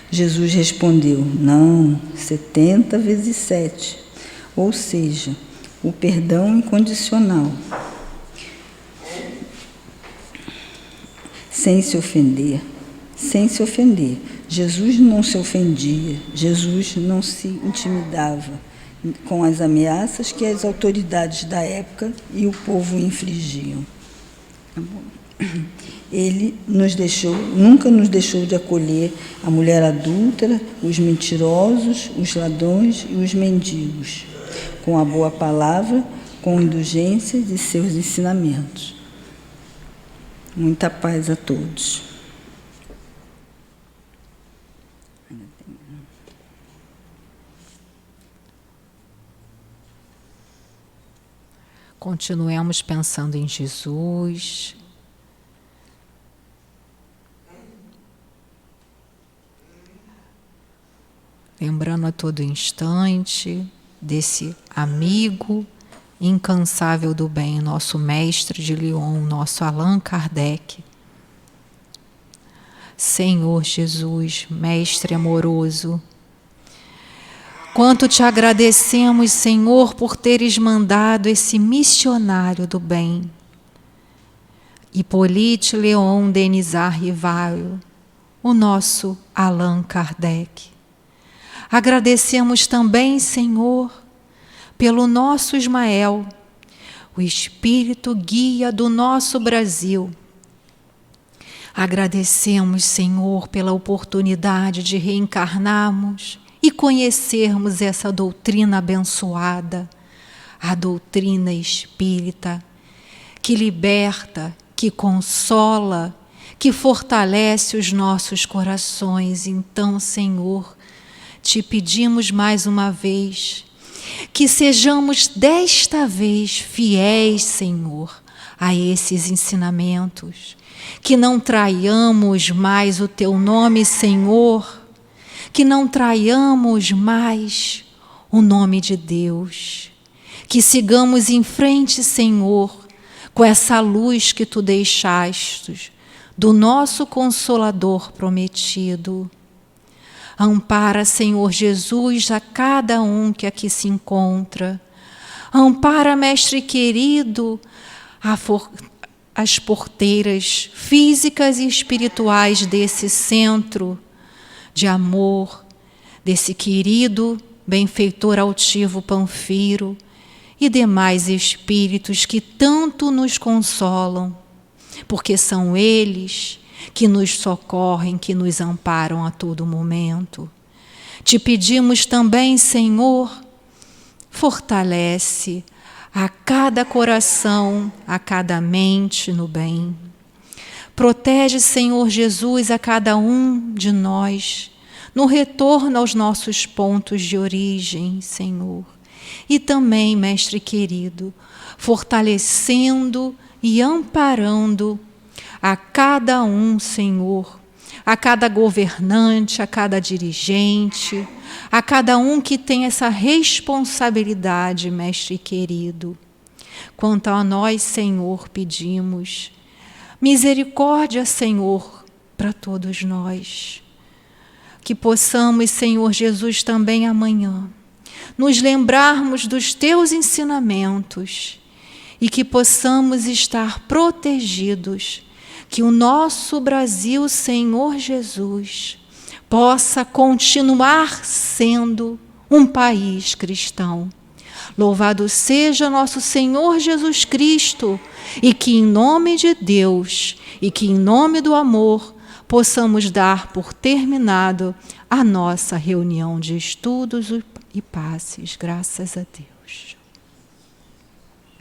Jesus respondeu, não, 70 vezes 7, ou seja, o perdão incondicional, sem se ofender. Jesus não se ofendia, Jesus não se intimidava com as ameaças que as autoridades da época e o povo infligiam. Ele nunca nos deixou de acolher a mulher adúltera, os mentirosos, os ladrões e os mendigos, com a boa palavra, com indulgência de seus ensinamentos. Muita paz a todos. Continuemos pensando em Jesus. Lembrando a todo instante desse amigo incansável do bem, nosso mestre de Lyon, nosso Allan Kardec. Senhor Jesus, mestre amoroso, quanto te agradecemos, Senhor, por teres mandado esse missionário do bem, Hippolyte Léon Denisard Rivail, o nosso Allan Kardec. Agradecemos também, Senhor, pelo nosso Ismael, o espírito guia do nosso Brasil. Agradecemos, Senhor, pela oportunidade de reencarnarmos e conhecermos essa doutrina abençoada, a doutrina espírita, que liberta, que consola, que fortalece os nossos corações. Então, Senhor, te pedimos mais uma vez que sejamos desta vez fiéis, Senhor, a esses ensinamentos, que não traiamos mais o teu nome, Senhor, que não traiamos mais o nome de Deus, que sigamos em frente, Senhor, com essa luz que tu deixaste do nosso Consolador prometido. Ampara, Senhor Jesus, a cada um que aqui se encontra. Ampara, Mestre querido, as porteiras físicas e espirituais desse centro de amor, desse querido benfeitor altivo Panfiro e demais espíritos que tanto nos consolam, porque são eles que nos socorrem, que nos amparam a todo momento. Te pedimos também, Senhor, fortalece a cada coração, a cada mente no bem. Protege, Senhor Jesus, a cada um de nós, no retorno aos nossos pontos de origem, Senhor. E também, Mestre querido, fortalecendo e amparando a cada um, Senhor, a cada governante, a cada dirigente, a cada um que tem essa responsabilidade, Mestre querido. Quanto a nós, Senhor, pedimos misericórdia, Senhor, para todos nós. Que possamos, Senhor Jesus, também amanhã nos lembrarmos dos teus ensinamentos e que possamos estar protegidos, que o nosso Brasil, Senhor Jesus, possa continuar sendo um país cristão. Louvado seja nosso Senhor Jesus Cristo, e que em nome de Deus e que em nome do amor possamos dar por terminado a nossa reunião de estudos e passes. Graças a Deus.